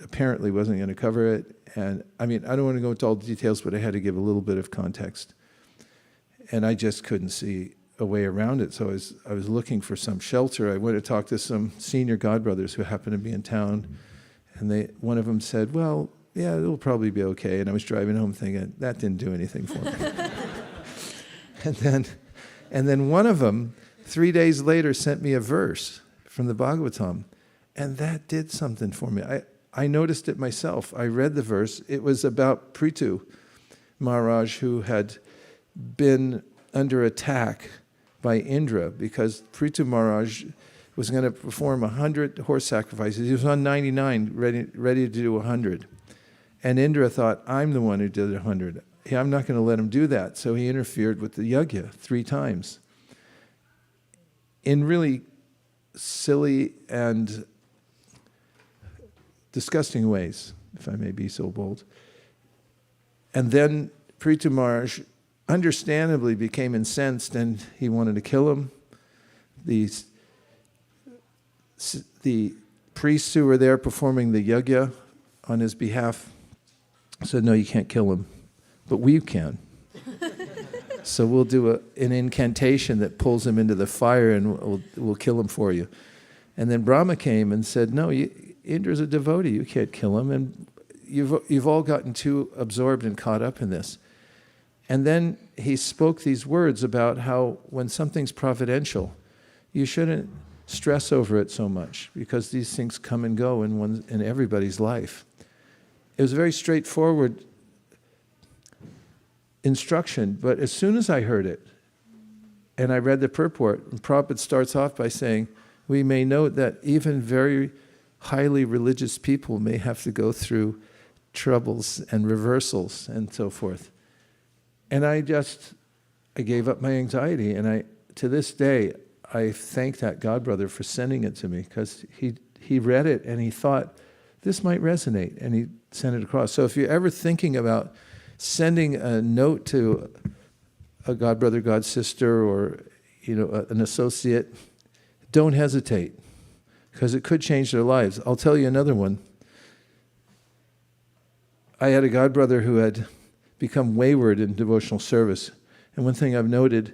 apparently wasn't going to cover it. And I mean, I don't want to go into all the details, but I had to give a little bit of context. And I just couldn't see a way around it. So I was looking for some shelter. I went to talk to some senior godbrothers who happened to be in town. And one of them said, well, yeah, it'll probably be okay. And I was driving home thinking, that didn't do anything for me. and then one of them, 3 days later, sent me a verse from the Bhagavatam. And that did something for me. I noticed it myself. I read the verse. It was about Prithu Maharaj, who had been under attack by Indra because Prithu Maharaj was going to perform 100 horse sacrifices. He was on 99, ready to do 100. And Indra thought, I'm the one who did 100. I'm not going to let him do that. So he interfered with the yajna 3 times in really silly and disgusting ways, if I may be so bold. And then Prithu Maharaj understandably became incensed and he wanted to kill him. The priests who were there performing the yajna on his behalf said, no, you can't kill him, but we can. So we'll do an incantation that pulls him into the fire and we'll kill him for you. And then Brahma came and said, no, Indra's a devotee, you can't kill him. And you've all gotten too absorbed and caught up in this. And then he spoke these words about how when something's providential, you shouldn't stress over it so much because these things come and go in everybody's life. It was a very straightforward instruction, but as soon as I heard it, and I read the purport, and Prabhupada starts off by saying, we may note that even very highly religious people may have to go through troubles and reversals and so forth. And I gave up my anxiety, and to this day, I thank that godbrother for sending it to me because he read it and he thought, this might resonate, and he sent it across. So if you're ever thinking about sending a note to a godbrother, godsister, or an associate, don't hesitate, because it could change their lives. I'll tell you another one. I had a godbrother who had become wayward in devotional service. And one thing I've noted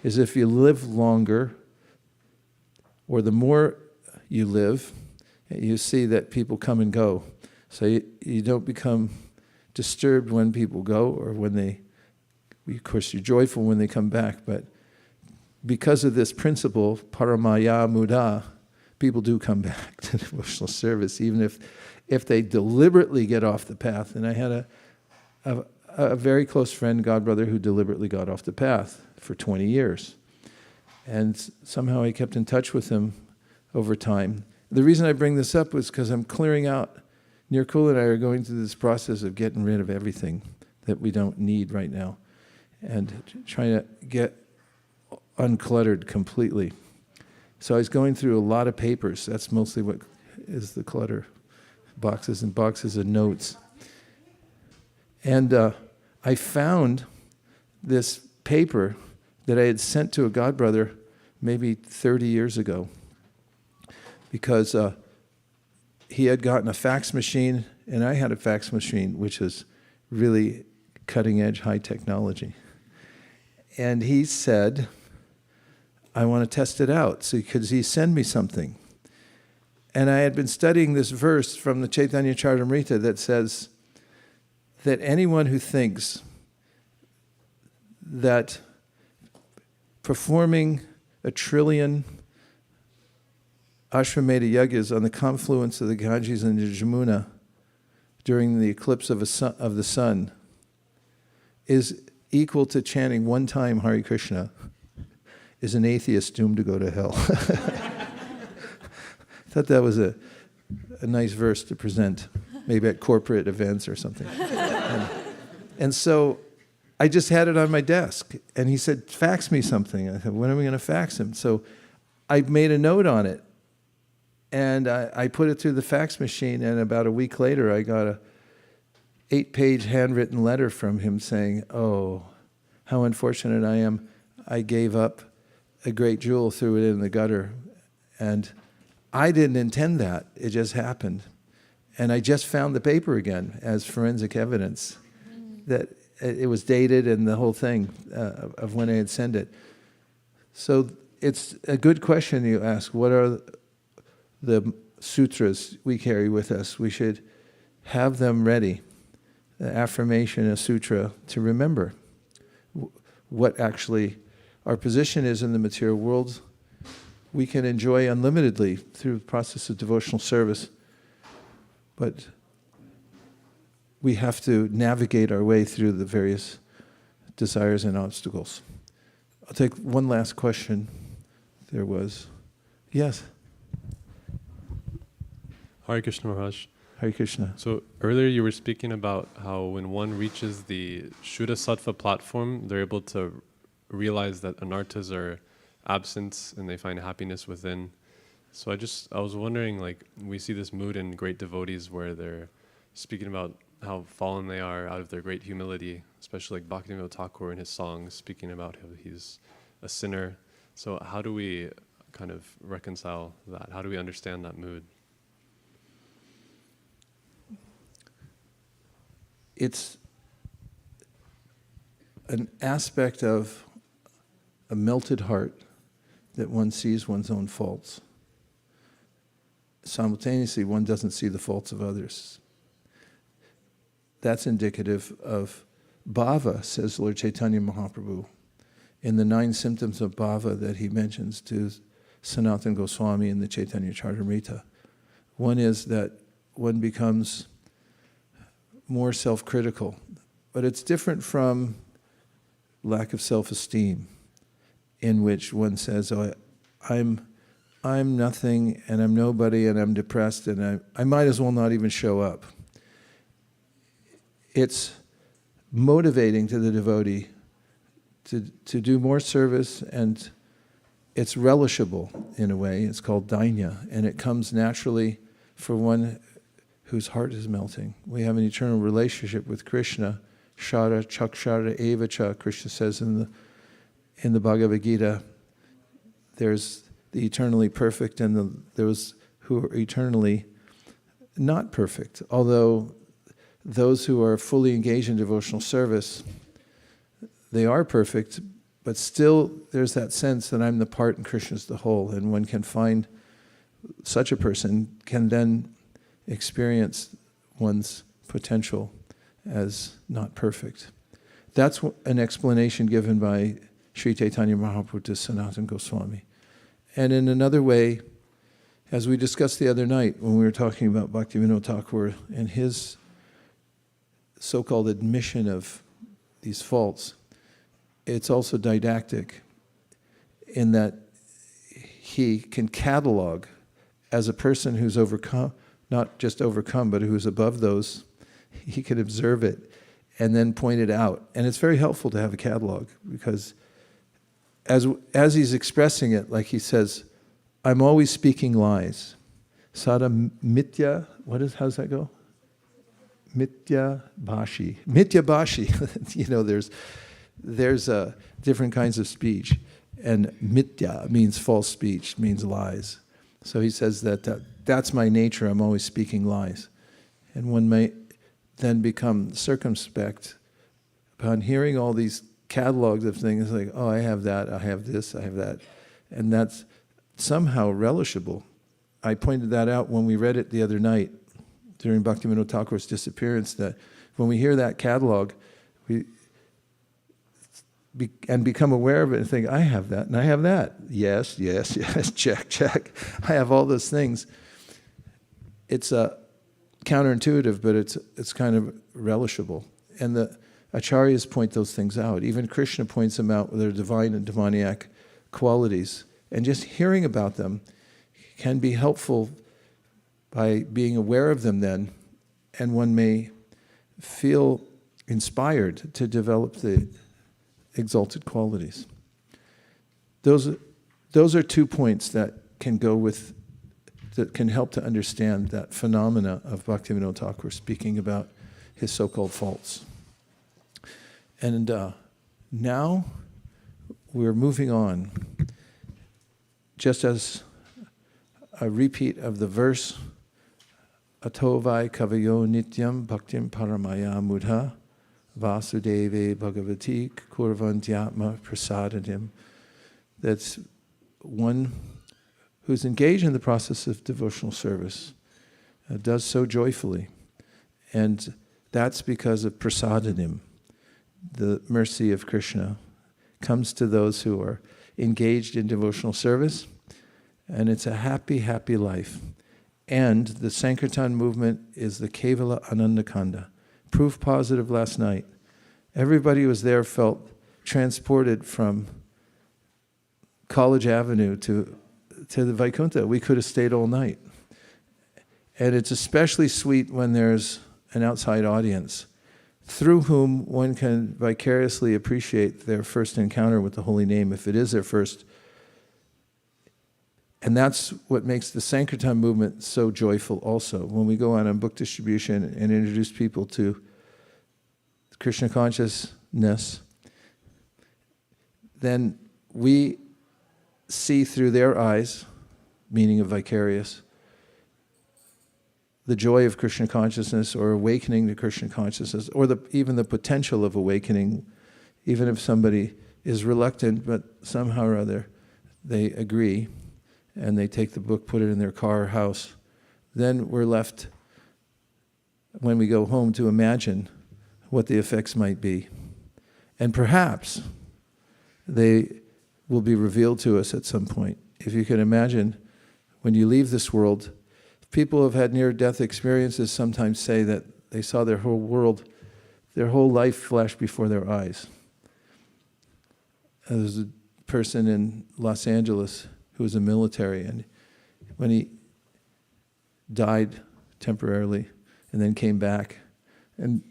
is if you live longer, or the more you live, you see that people come and go. So you don't become disturbed when people go, or when of course you're joyful when they come back, but because of this principle, paramaya muda, people do come back to devotional service, even if they deliberately get off the path. And I had a very close friend, godbrother, who deliberately got off the path for 20 years. And somehow I kept in touch with him over time. The reason I bring this up was because I'm clearing out. Nirkul and I are going through this process of getting rid of everything that we don't need right now and trying to get uncluttered completely. So I was going through a lot of papers. That's mostly what is the clutter. Boxes and boxes of notes. And I found this paper that I had sent to a godbrother maybe 30 years ago because he had gotten a fax machine and I had a fax machine, which is really cutting-edge high technology. And he said, I want to test it out. So could he send me something? And I had been studying this verse from the Chaitanya Charitamrita that says that anyone who thinks that performing 1 trillion Ashwamedha yajnas on the confluence of the Ganges and the Jamuna during the eclipse of the sun is equal to chanting one time Hare Krishna is an atheist doomed to go to hell. I thought that was a nice verse to present, maybe at corporate events or something. And so I just had it on my desk, and he said, fax me something. I said, when are we going to fax him? So I made a note on it, and I put it through the fax machine, and about a week later I got a 8-page handwritten letter from him saying, oh, how unfortunate I am. I gave up a great jewel, threw it in the gutter, and I didn't intend that. It just happened. And I just found the paper again as forensic evidence that it was dated and the whole thing of when I had sent it. So it's a good question you ask. What are the sutras we carry with us? We should have them ready. The affirmation, a sutra, to remember what actually our position is in the material world. We can enjoy unlimitedly through the process of devotional service, but we have to navigate our way through the various desires and obstacles. I'll take one last question. There was, yes. Hare Krishna Maharaj. Hare Krishna. So earlier you were speaking about how when one reaches the Shuddha Sattva platform, they're able to realize that anarthas are absent and they find happiness within. So I was wondering, like, we see this mood in great devotees where they're speaking about how fallen they are out of their great humility, especially like Bhaktivinoda Thakur in his songs speaking about how he's a sinner. So how do we kind of reconcile that? How do we understand that mood? It's an aspect of a melted heart that one sees one's own faults. Simultaneously, one doesn't see the faults of others. That's indicative of bhava, says Lord Chaitanya Mahaprabhu, in the 9 symptoms of bhava that he mentions to Sanatana Goswami in the Chaitanya Charitamrita. One is that one becomes more self-critical, but it's different from lack of self-esteem, in which one says, "Oh, I'm nothing, and I'm nobody, and I'm depressed, and I might as well not even show up." It's motivating to the devotee to do more service, and it's relishable in a way. It's called dainya, and it comes naturally for one whose heart is melting. We have an eternal relationship with Krishna. Shara chakshara evacha, Krishna says in the Bhagavad Gita. There's the eternally perfect and those who are eternally not perfect. Although those who are fully engaged in devotional service, they are perfect, but still there's that sense that I'm the part and Krishna's the whole, and one can find such a person can then experience one's potential as not perfect. That's an explanation given by Sri Chaitanya Mahaprabhu to Sanatana Goswami. And in another way, as we discussed the other night when we were talking about Bhaktivinoda Thakur and his so-called admission of these faults, it's also didactic in that he can catalog as a person who's overcome, not just overcome, but who's above those. He can observe it and then point it out. And it's very helpful to have a catalog, because as he's expressing it, like he says, I'm always speaking lies. Sada mitya, how's that go? Mitya bashi. Mitya bashi. There's different kinds of speech. And mitya means false speech, means lies. So he says that's my nature, I'm always speaking lies. And one may then become circumspect upon hearing all these catalogs of things, like, oh, I have that, I have this, I have that. And that's somehow relishable. I pointed that out when we read it the other night during Bhaktivinoda Thakur's disappearance, that when we hear that catalog, we become aware of it and think, I have that, and I have that. Yes, yes, yes, check, check. I have all those things. It's counterintuitive, but it's kind of relishable. And the acharyas point those things out. Even Krishna points them out with their divine and demoniac qualities. And just hearing about them can be helpful by being aware of them then, and one may feel inspired to develop the exalted qualities. Those are 2 points that can help to understand that phenomena of Bhaktivinoda Thakur speaking about his so-called faults. And now we're moving on. Just as a repeat of the verse, Atovai kavayo nityam bhaktim paramaya mudha Vasudeve Bhagavati Kurvantyatma Prasadanim. That's one who's engaged in the process of devotional service, does so joyfully. And that's because of prasadanim, the mercy of Krishna, comes to those who are engaged in devotional service, and it's a happy, happy life. And the Sankirtan movement is the Kevala Anandakanda. Proof positive last night. Everybody who was there felt transported from College Avenue to the Vaikuntha. We could have stayed all night. And it's especially sweet when there's an outside audience through whom one can vicariously appreciate their first encounter with the holy name, if it is their first. And that's what makes the Sankirtan movement so joyful also. When we go out on book distribution and introduce people to Krishna consciousness, then we see through their eyes, meaning of vicarious, the joy of Krishna consciousness or awakening to Krishna consciousness, or even the potential of awakening, even if somebody is reluctant, but somehow or other they agree, and they take the book, put it in their car or house. Then we're left, when we go home, to imagine what the effects might be. And perhaps they will be revealed to us at some point. If you can imagine, when you leave this world, people who have had near-death experiences sometimes say that they saw their whole world, their whole life flash before their eyes. There's a person in Los Angeles who was a military, and when he died temporarily and then came back, and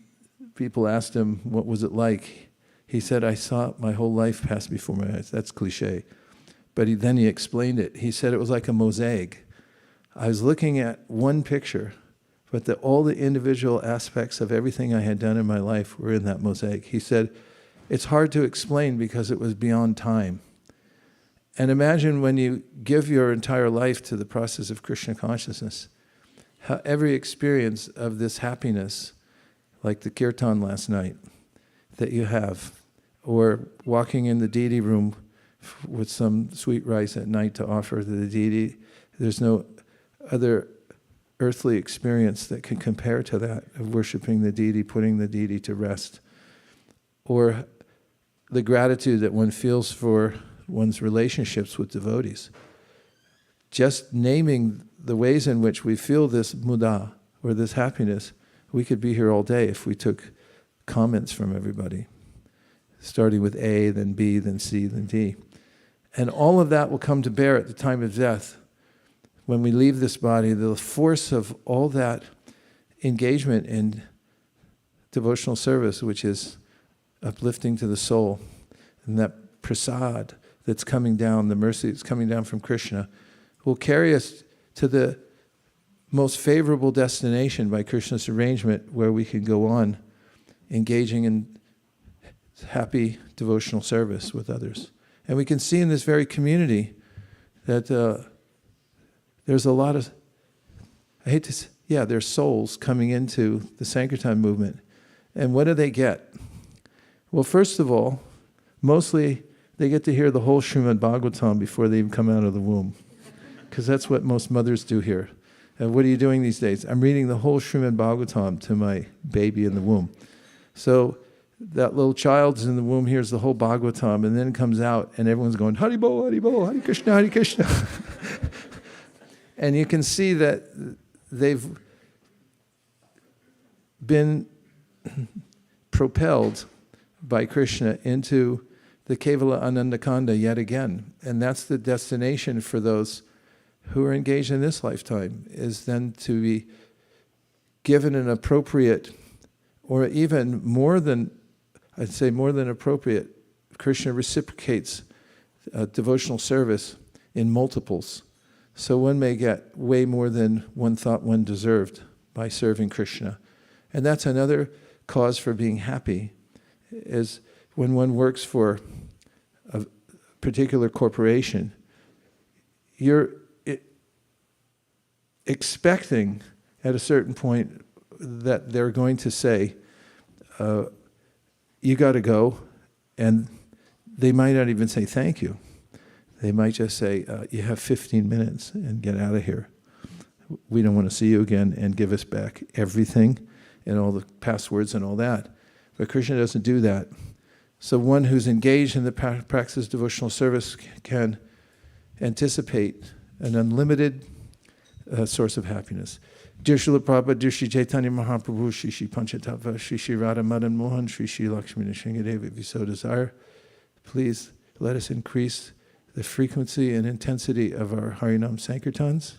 people asked him, what was it like? He said, I saw my whole life pass before my eyes. That's cliche. But then he explained it. He said it was like a mosaic. I was looking at one picture, but all the individual aspects of everything I had done in my life were in that mosaic. He said, it's hard to explain because it was beyond time. And imagine when you give your entire life to the process of Krishna consciousness, how every experience of this happiness, like the kirtan last night, that you have, or walking in the deity room with some sweet rice at night to offer to the deity, there's no other earthly experience that can compare to that, of worshiping the deity, putting the deity to rest. Or the gratitude that one feels for one's relationships with devotees. Just naming the ways in which we feel this muda, or this happiness, we could be here all day if we took comments from everybody, starting with A, then B, then C, then D. And all of that will come to bear at the time of death. When we leave this body, the force of all that engagement in devotional service, which is uplifting to the soul, and that prasad that's coming down, the mercy that's coming down from Krishna, will carry us to the most favorable destination by Krishna's arrangement, where we can go on engaging in happy devotional service with others. And we can see in this very community that there's a lot of, I hate to say, there's souls coming into the Sankirtan movement. And what do they get? Well, first of all, mostly they get to hear the whole Srimad Bhagavatam before they even come out of the womb. Because that's what most mothers do here. And what are you doing these days? I'm reading the whole Srimad Bhagavatam to my baby in the womb. So that little child's in the womb hears the whole Bhagavatam, and then it comes out and everyone's going, Haribo, Haribo, Hare Krishna, Hare Krishna. And you can see that they've been propelled by Krishna into the Kevala Anandakanda yet again. And that's the destination for those who are engaged in this lifetime, is then to be given an appropriate, or even more than, I'd say more than appropriate, Krishna reciprocates devotional service in multiples. So one may get way more than one thought one deserved by serving Krishna. And that's another cause for being happy, is when one works for a particular corporation, you're expecting at a certain point that they're going to say, you got to go, and they might not even say thank you. They might just say, you have 15 minutes and get out of here. We don't want to see you again, and give us back everything and all the passwords and all that. But Krishna doesn't do that. So one who's engaged in the practice of devotional service can anticipate an unlimited source of happiness. Dear Srila Prabhupada, dear Sri Chaitanya Mahaprabhu, Shri Shri Panchatattva, Shri Shri Radha Madan Mohan, Shri Shri Lakshmi Nrsingadeva, if you so desire, please let us increase the frequency and intensity of our Harinam Sankirtans.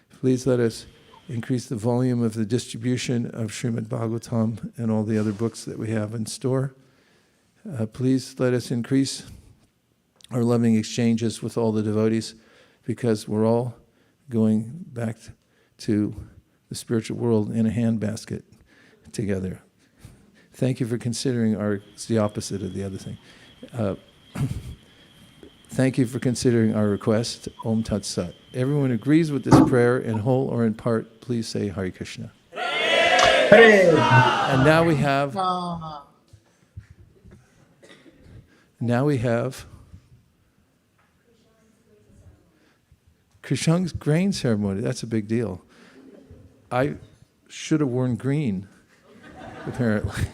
Please let us increase the volume of the distribution of Srimad Bhagavatam and all the other books that we have in store. Please let us increase our loving exchanges with all the devotees, because we're all going back to the spiritual world in a handbasket together. Thank you for considering it's the opposite of the other thing. Thank you for considering our request. Om Tat Sat. Everyone agrees with this prayer in whole or in part, please say Hare Krishna. And now we have Krishna's grain ceremony. That's a big deal. I should have worn green, apparently.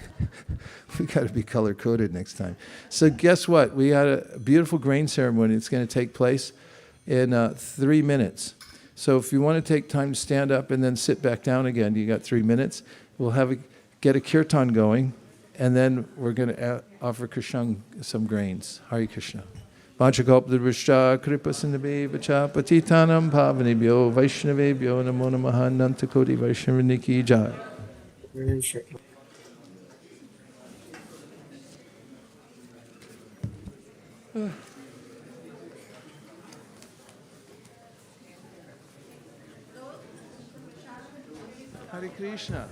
We got to be color-coded next time. So guess what? We had a beautiful grain ceremony. It's going to take place in 3 minutes. So if you want to take time to stand up and then sit back down again, you got 3 minutes. We'll get a kirtan going, and then we're going to offer Krishna some grains. Hare Krishna. Vanchakalpadrishya kripasindhabe vacha patitanam pavanebhyo vaishnavebhyo namo namaha nantakoti vaishnavaniki jai. Hare Krishna.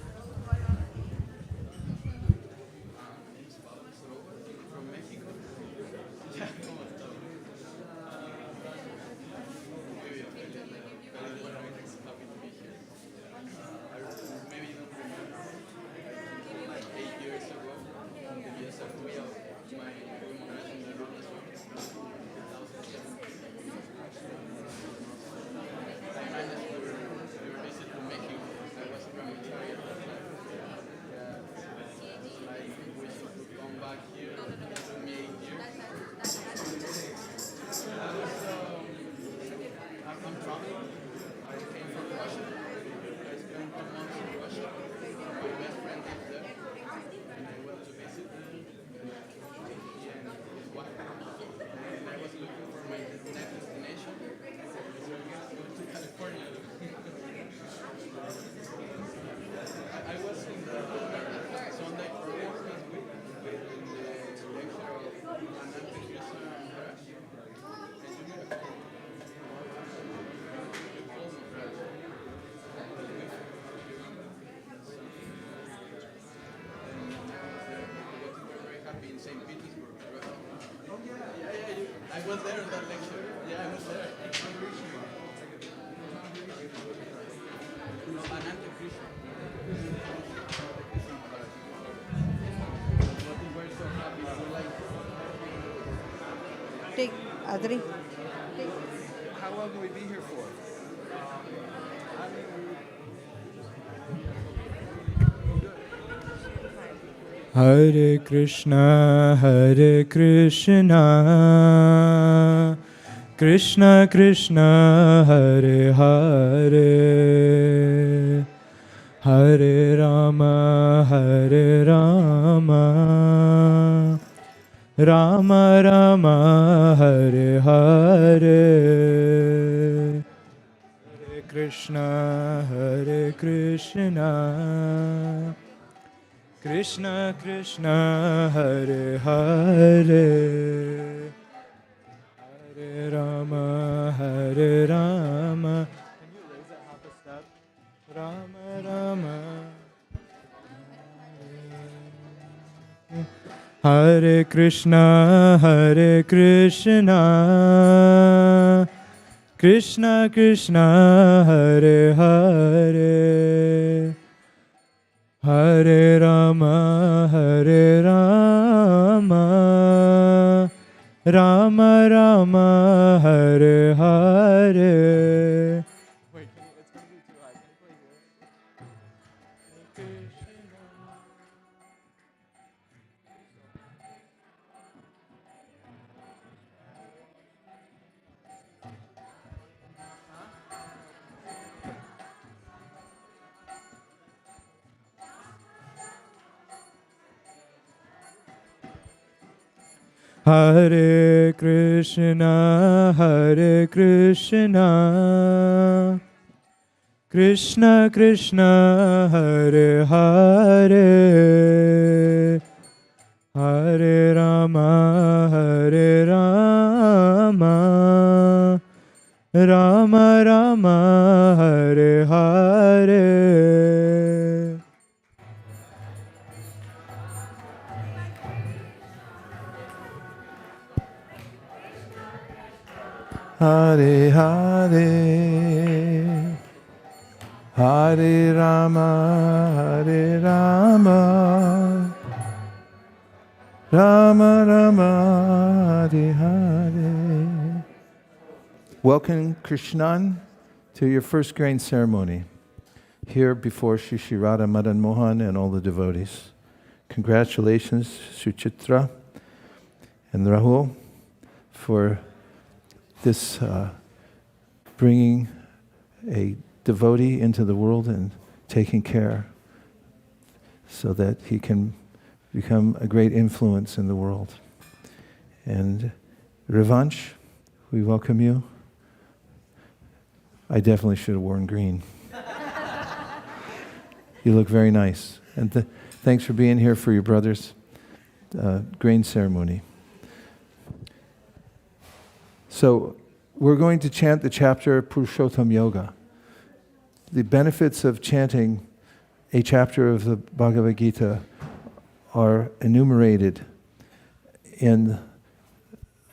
I was there in that lecture. Yeah, I was there. Take Adri. How long will we be here for? Hare Krishna, Krishna Krishna, Hare Hare, Hare Rama, Rama Rama, Hare Hare, Hare Krishna, Krishna Krishna, Hare Hare, Hare Rama, Rama. Can you raise that half a step? Rama Rama. Hare Krishna, Krishna Krishna, Hare Hare, Hare Rama, Rama Rama Hare Hare. Wait, it's gonna be too high. Can you play this? Hare Krishna, Hare Krishna, Krishna Krishna, Hare Hare, Hare Rama, Hare Rama, Rama Rama, Hare Hare. Hare Hare, Hare Rama, Hare Rama, Rama Rama, Hare Hare. Welcome, Krishnan, to your first grain ceremony here before Shri Shri Radha Madan Mohan and all the devotees. Congratulations, Suchitra and Rahul, for this bringing a devotee into the world and taking care so that he can become a great influence in the world. And Revanch, we welcome you. I definitely should have worn green. You look very nice. And thanks for being here for your brother's grain ceremony. So we're going to chant the chapter Purushottam Yoga. The benefits of chanting a chapter of the Bhagavad Gita are enumerated in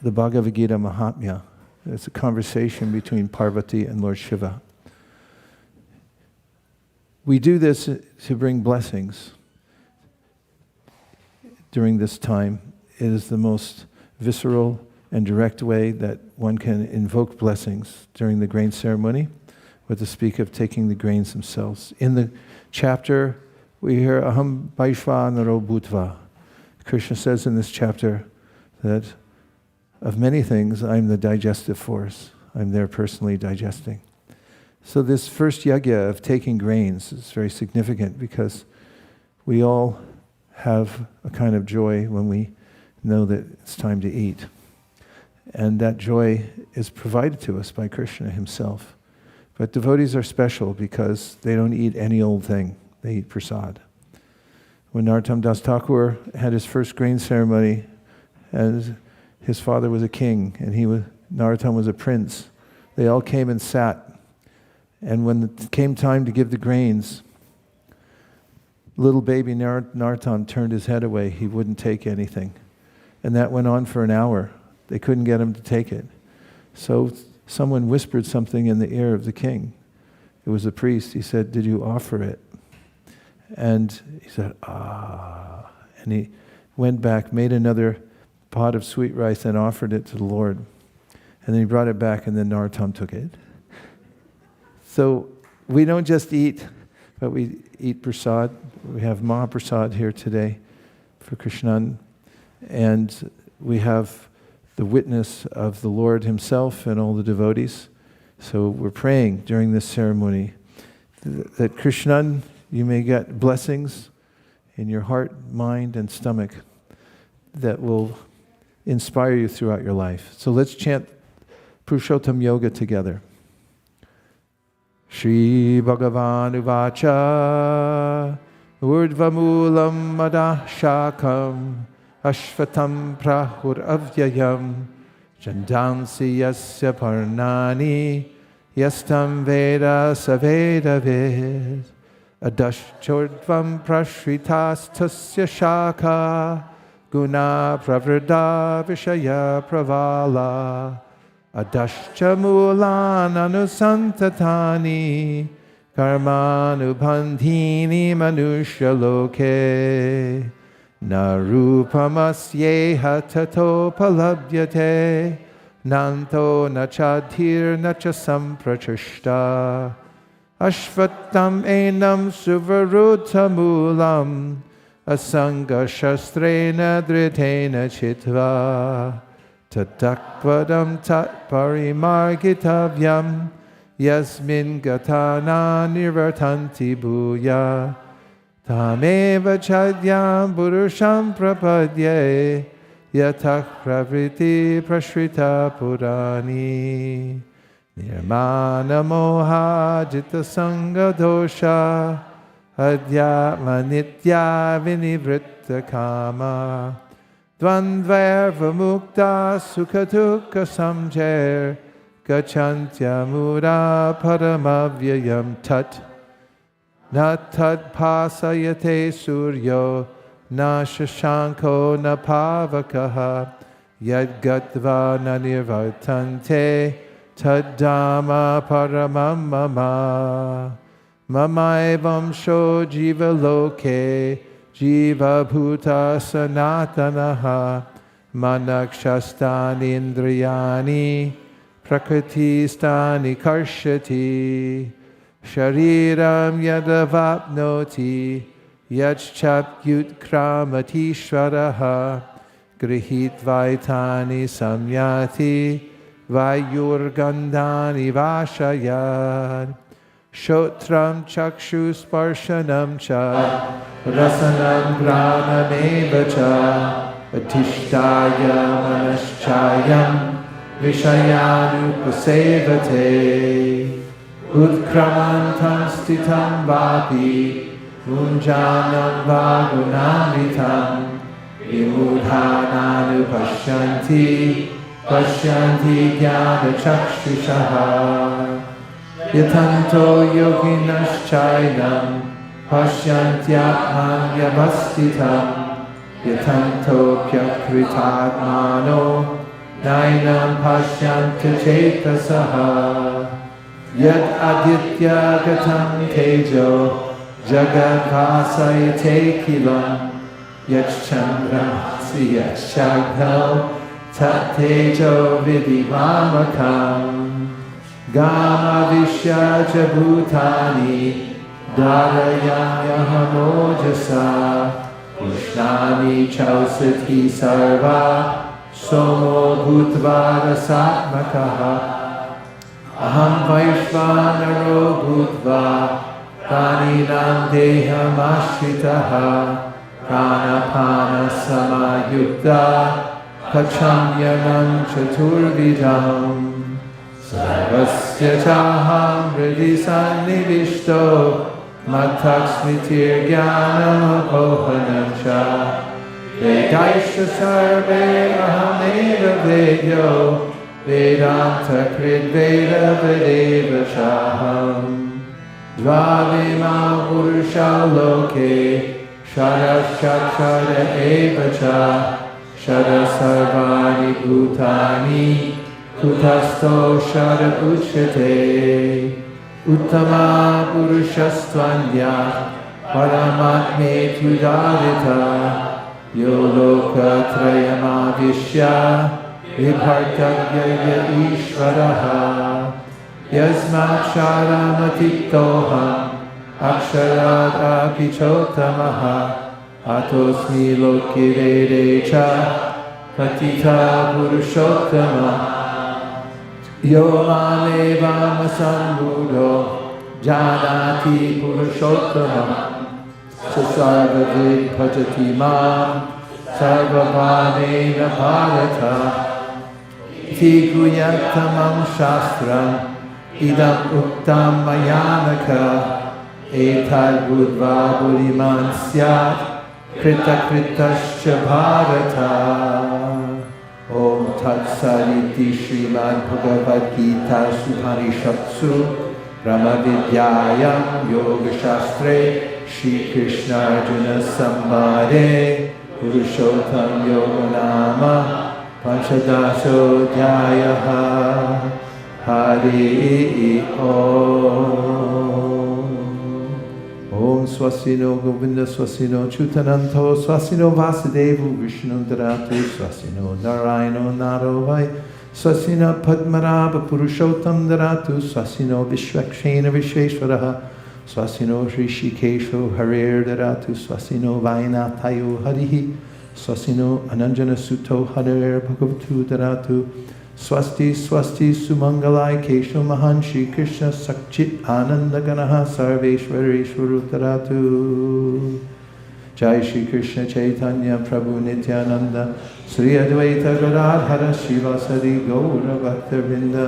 the Bhagavad Gita Mahatmya. It's a conversation between Parvati and Lord Shiva. We do this to bring blessings during this time. It is the most visceral and direct way that one can invoke blessings during the grain ceremony, or to speak of taking the grains themselves. In the chapter, we hear Aham Vaishvanaro Bhutva. Krishna says in this chapter that of many things, I'm the digestive force. I'm there personally digesting. So this first yajna of taking grains is very significant because we all have a kind of joy when we know that it's time to eat. And that joy is provided to us by Krishna himself. But devotees are special because they don't eat any old thing. They eat prasad. When Narottam Das Thakur had his first grain ceremony, and his father was a king, and Narottam was a prince, they all came and sat. And when it came time to give the grains, little baby Narottam turned his head away. He wouldn't take anything. And that went on for an hour. They couldn't get him to take it. So someone whispered something in the ear of the king. It was a priest. He said, "Did you offer it?" And he said, "Ah." And he went back, made another pot of sweet rice and offered it to the Lord. And then he brought it back, and then Narottam took it. So we don't just eat, but we eat prasad. We have Mahaprasad here today for Krishnan. And we have the witness of the Lord himself and all the devotees. So we're praying during this ceremony that Krishnan, you may get blessings in your heart, mind, and stomach that will inspire you throughout your life. So let's chant Purushottam Yoga together. Shri Bhagavan Uvacha Urdvamulam Madah Shakam Ashvatam Prahur Avyayam Jandansi Yasya Parnani Yastam Veda Saveda Ved Adashchordvam Prashritas Tasya Shaka Guna Pravrada Vishaya Pravala Adashcha Mulan Anusantatani Karmanubandhini Manushya Loke na rupamasyeha tatopalabhyate nanto na chadhir na cha samprachishta ashvattam enam suvarutamulam asanga shastrena dritena chitva tatakpadam tat parimargitavyam yasmin gatana nirvartanti bhuya tameva chadyam purusham prapadye yatak pravriti prashrita purani nirmana moha jita sanga dosha adhyatma nitya vinivritta kama dvandvarva mukta sukhatukha samjer gachantya mura paramavyayam tat na tat pasayate suryo na shashanko na pavakaha yad gatva na nirvartante tad dhamma paramam mama mamaivam sho jiva loke jiva bhuta sanatanaha manakshastani indriyani prakriti-stani karshati shariram yadavapnoti yachchapyutkramati-shvaraha grihitvaitani samyati vayurgandhani vashayad shotram chakshusparshanam cha rasanam granameva cha atishtaya manaschayam Vishayanupasevate Utkramantam stitam vapi Munjanam vagunamitam Vimudhananupashyanti Pashyanti jnana chakshushaha Yatanto yoginaschainam Pashyantyatman yavastitam Yatanto pyakritatmano Nainam pashyanta chetasaha Yad aditya gatam tejo Jagad vasayate kilam Yad chandramasi yad shagdal Tat tejo vidivamakam Gama vishya jabhutani Dharayam yahamojasa Ushnani chausati sarva Somo bhutva rasatmakaha Aham vaishvanaro bhutva Praninam deham ashritaha Pranapana samayukta Pachamyanam chaturvidam Sarvasya chaham hridi sannivishto Mattaksmitir jnanam apohanam cha Vedaisha sarve ahameva vedyo Vedanta krid veda vedeva shaham Dvavima purusha loke Shadashachara eva cha Shada sarvani bhutani Kutasto shada uchate Uttama purushastvanya Paramatme tudadita Yo loka trayamavishya vibhartavyaya ishvaraha yasmat sharamatitoham aksharat apichotamaha atosmi loki vedecha patita purushottama yo mameva masambuddho janati purushottama Sarvavid bhajati mam sarvabhavena bharata iti guyatamam shastram idam uktam mayanaka etad budva buddhiman syat krita kritascha bharata Om Tat Sariti Srimad Bhagavad Gita Upanishatsu Brahma Vidyayam Yoga Shastre Shri Krishna Arjuna Sambhade Purushottam Yoga Nama Panchadaso Dhyayaha Hari Om Om Swasino Govinda Swasino Chutananto Swasino Vasudevu Vishnu Daratu Swasino Narayano Narovai Swasina Padmarabha Purushottam Daratu Swasino Vishwakshena Visheshwaraha Swasino Rishikesho Harir Daratu Swasino Vainatayo Harihi Swasino Ananjana Sutto Harir Bhagavatu Daratu Swasti Swasti Sumangalai Kesho Mahan Shri Krishna Sakchit Ananda Ganaha Sarveshwareshwaru Daratu Jai Shri Krishna Chaitanya Prabhu Nityananda Sri Advaita Gadadhara Shivasadi Gaura Bhaktavinda.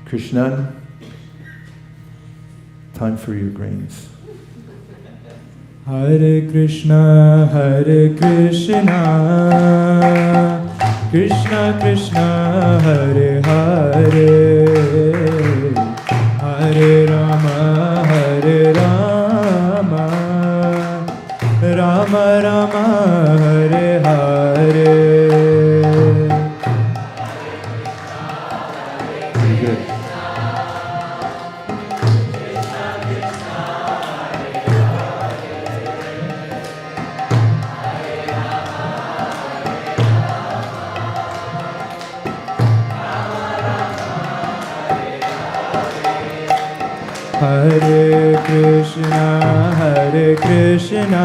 Krishna, time for your grains. Hare Krishna, Krishna Krishna, Hare Hare, Hare Rama, Rama Rama, Hare Hare. Very good. Hare Krishna,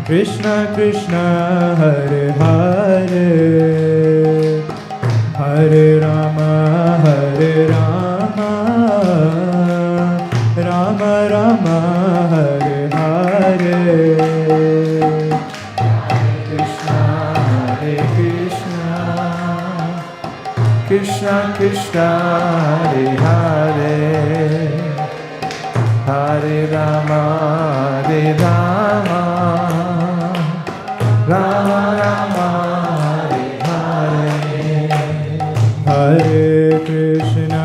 Krishna Krishna, Hare Hare, Hare Rama, Rama Rama, Hare Hare. Krishna Krishna, Hare Hare, Hare Rama, Rama Rama, Hare Hare. Hare Krishna,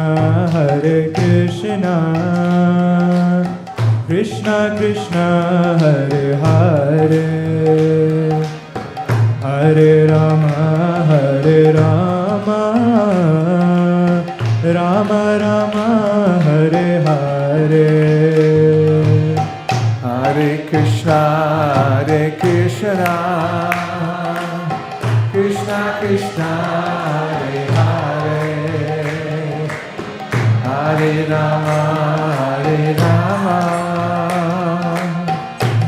Krishna Krishna, Hare Hare, Hare Rama, Rama Rama, Hare Hare. Hare Krishna, Krishna Krishna, Hare Hare, Hare Rama,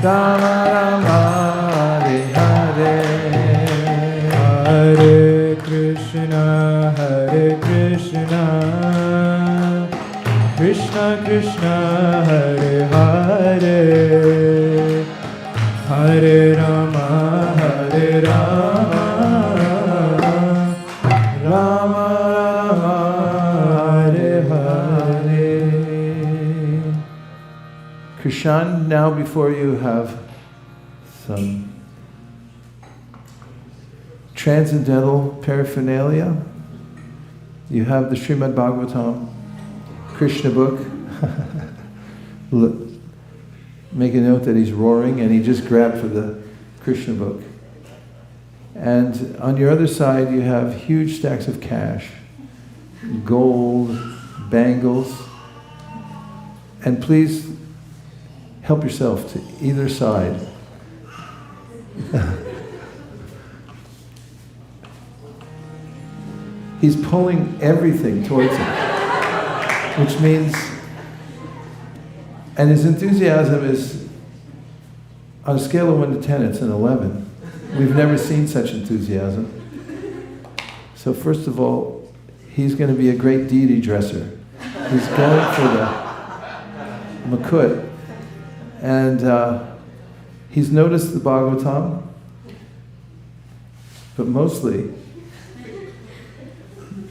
Rama Rama, Hare Hare. Hare Krishna, Krishna Krishna, Hare Hare, Hare Rama, Rama Rama, Hare Hare. Krishan, now before you have some transcendental paraphernalia. You have the Srimad Bhagavatam, Krishna book. Look, make a note that he's roaring and he just grabbed for the Krishna book. And on your other side you have huge stacks of cash, gold, bangles, and please help yourself to either side. He's pulling everything towards him, which means, and his enthusiasm is, on a scale of 1 to 10, it's an 11. We've never seen such enthusiasm. So first of all, he's going to be a great deity dresser. He's going for the Makut, and he's noticed the Bhagavatam, but mostly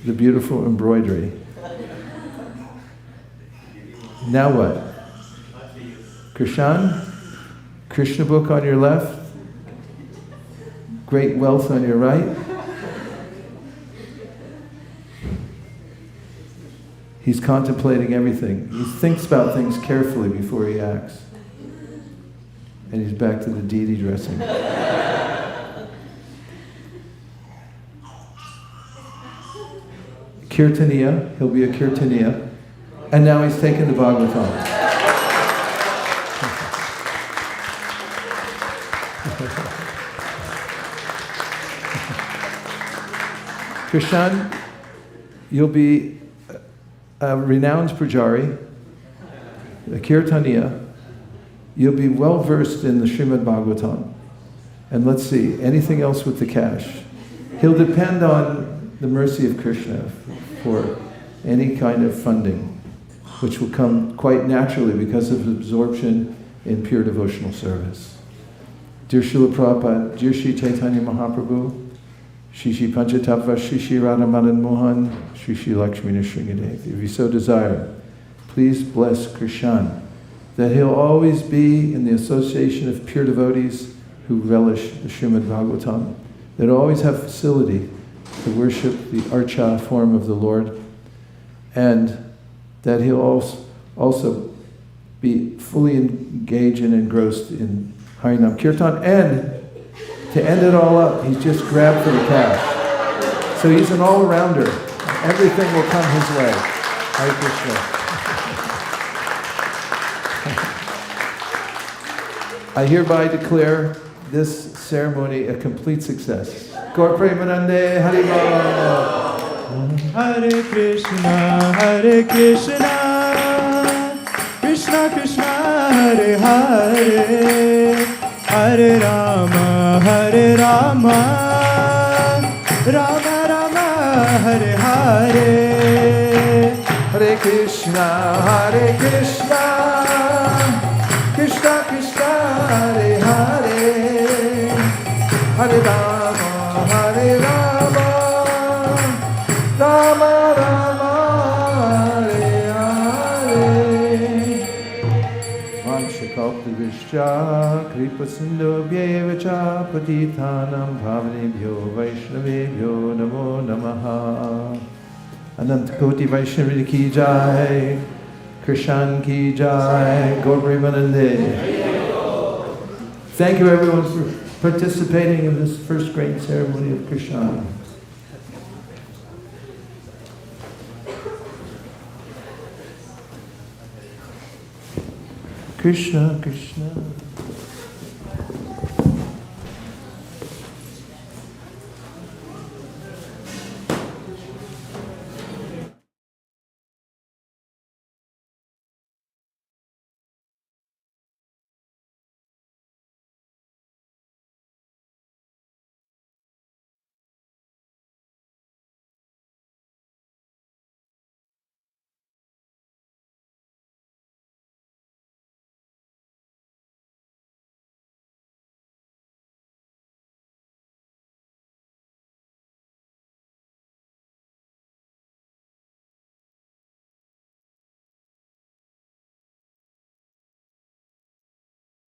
the beautiful embroidery. Now what? Krishan, Krishna book on your left, great wealth on your right. He's contemplating everything. He thinks about things carefully before he acts. And he's back to the deity dressing. Kirtaniya, he'll be a Kirtaniya. And now he's taken the Bhagavatam. Krishan, you'll be a renowned Pujari, a Kirtaniya. You'll be well versed in the Srimad Bhagavatam. And let's see, anything else with the cash? He'll depend on the mercy of Krishna for any kind of funding, which will come quite naturally because of absorption in pure devotional service. Dear Srila Prabhupada, dear Sri Chaitanya Mahaprabhu, Shri Shri Panchatattva, Shri Shri Radha Madan Mohan, Shri Shri Lakshmi Nrsingadev. If you so desire, please bless Krishan, that he'll always be in the association of pure devotees who relish the Srimad Bhagavatam, that he'll always have facility to worship the Archa form of the Lord, and that he'll also be fully engaged and engrossed in Harinam Kirtan, and to end it all up, he's just grabbed for the cash. So he's an all-arounder. Everything will come his way. Hare Krishna. I hereby declare this ceremony a complete success. Gaur Premanande Haribol. Hare Krishna, Krishna Krishna, Hare Hare, Hare Rama, Rama Rama, Hare Hare. Hare Krishna, Krishna Krishna, Hare Hare, Hare Rama, Rama Rama, Hare Hare. Vanchakalpavishya, Kripasindhobhyevacha, Patitanam Bhavanebhyo, Vaishnavebhyo, Namo Namaha. Anant Koti Vaishnavi ki jai, Krishan ki jai, Gaur Premanande. Thank you everyone for participating in this first great ceremony of Krishan. Krishna, Krishna.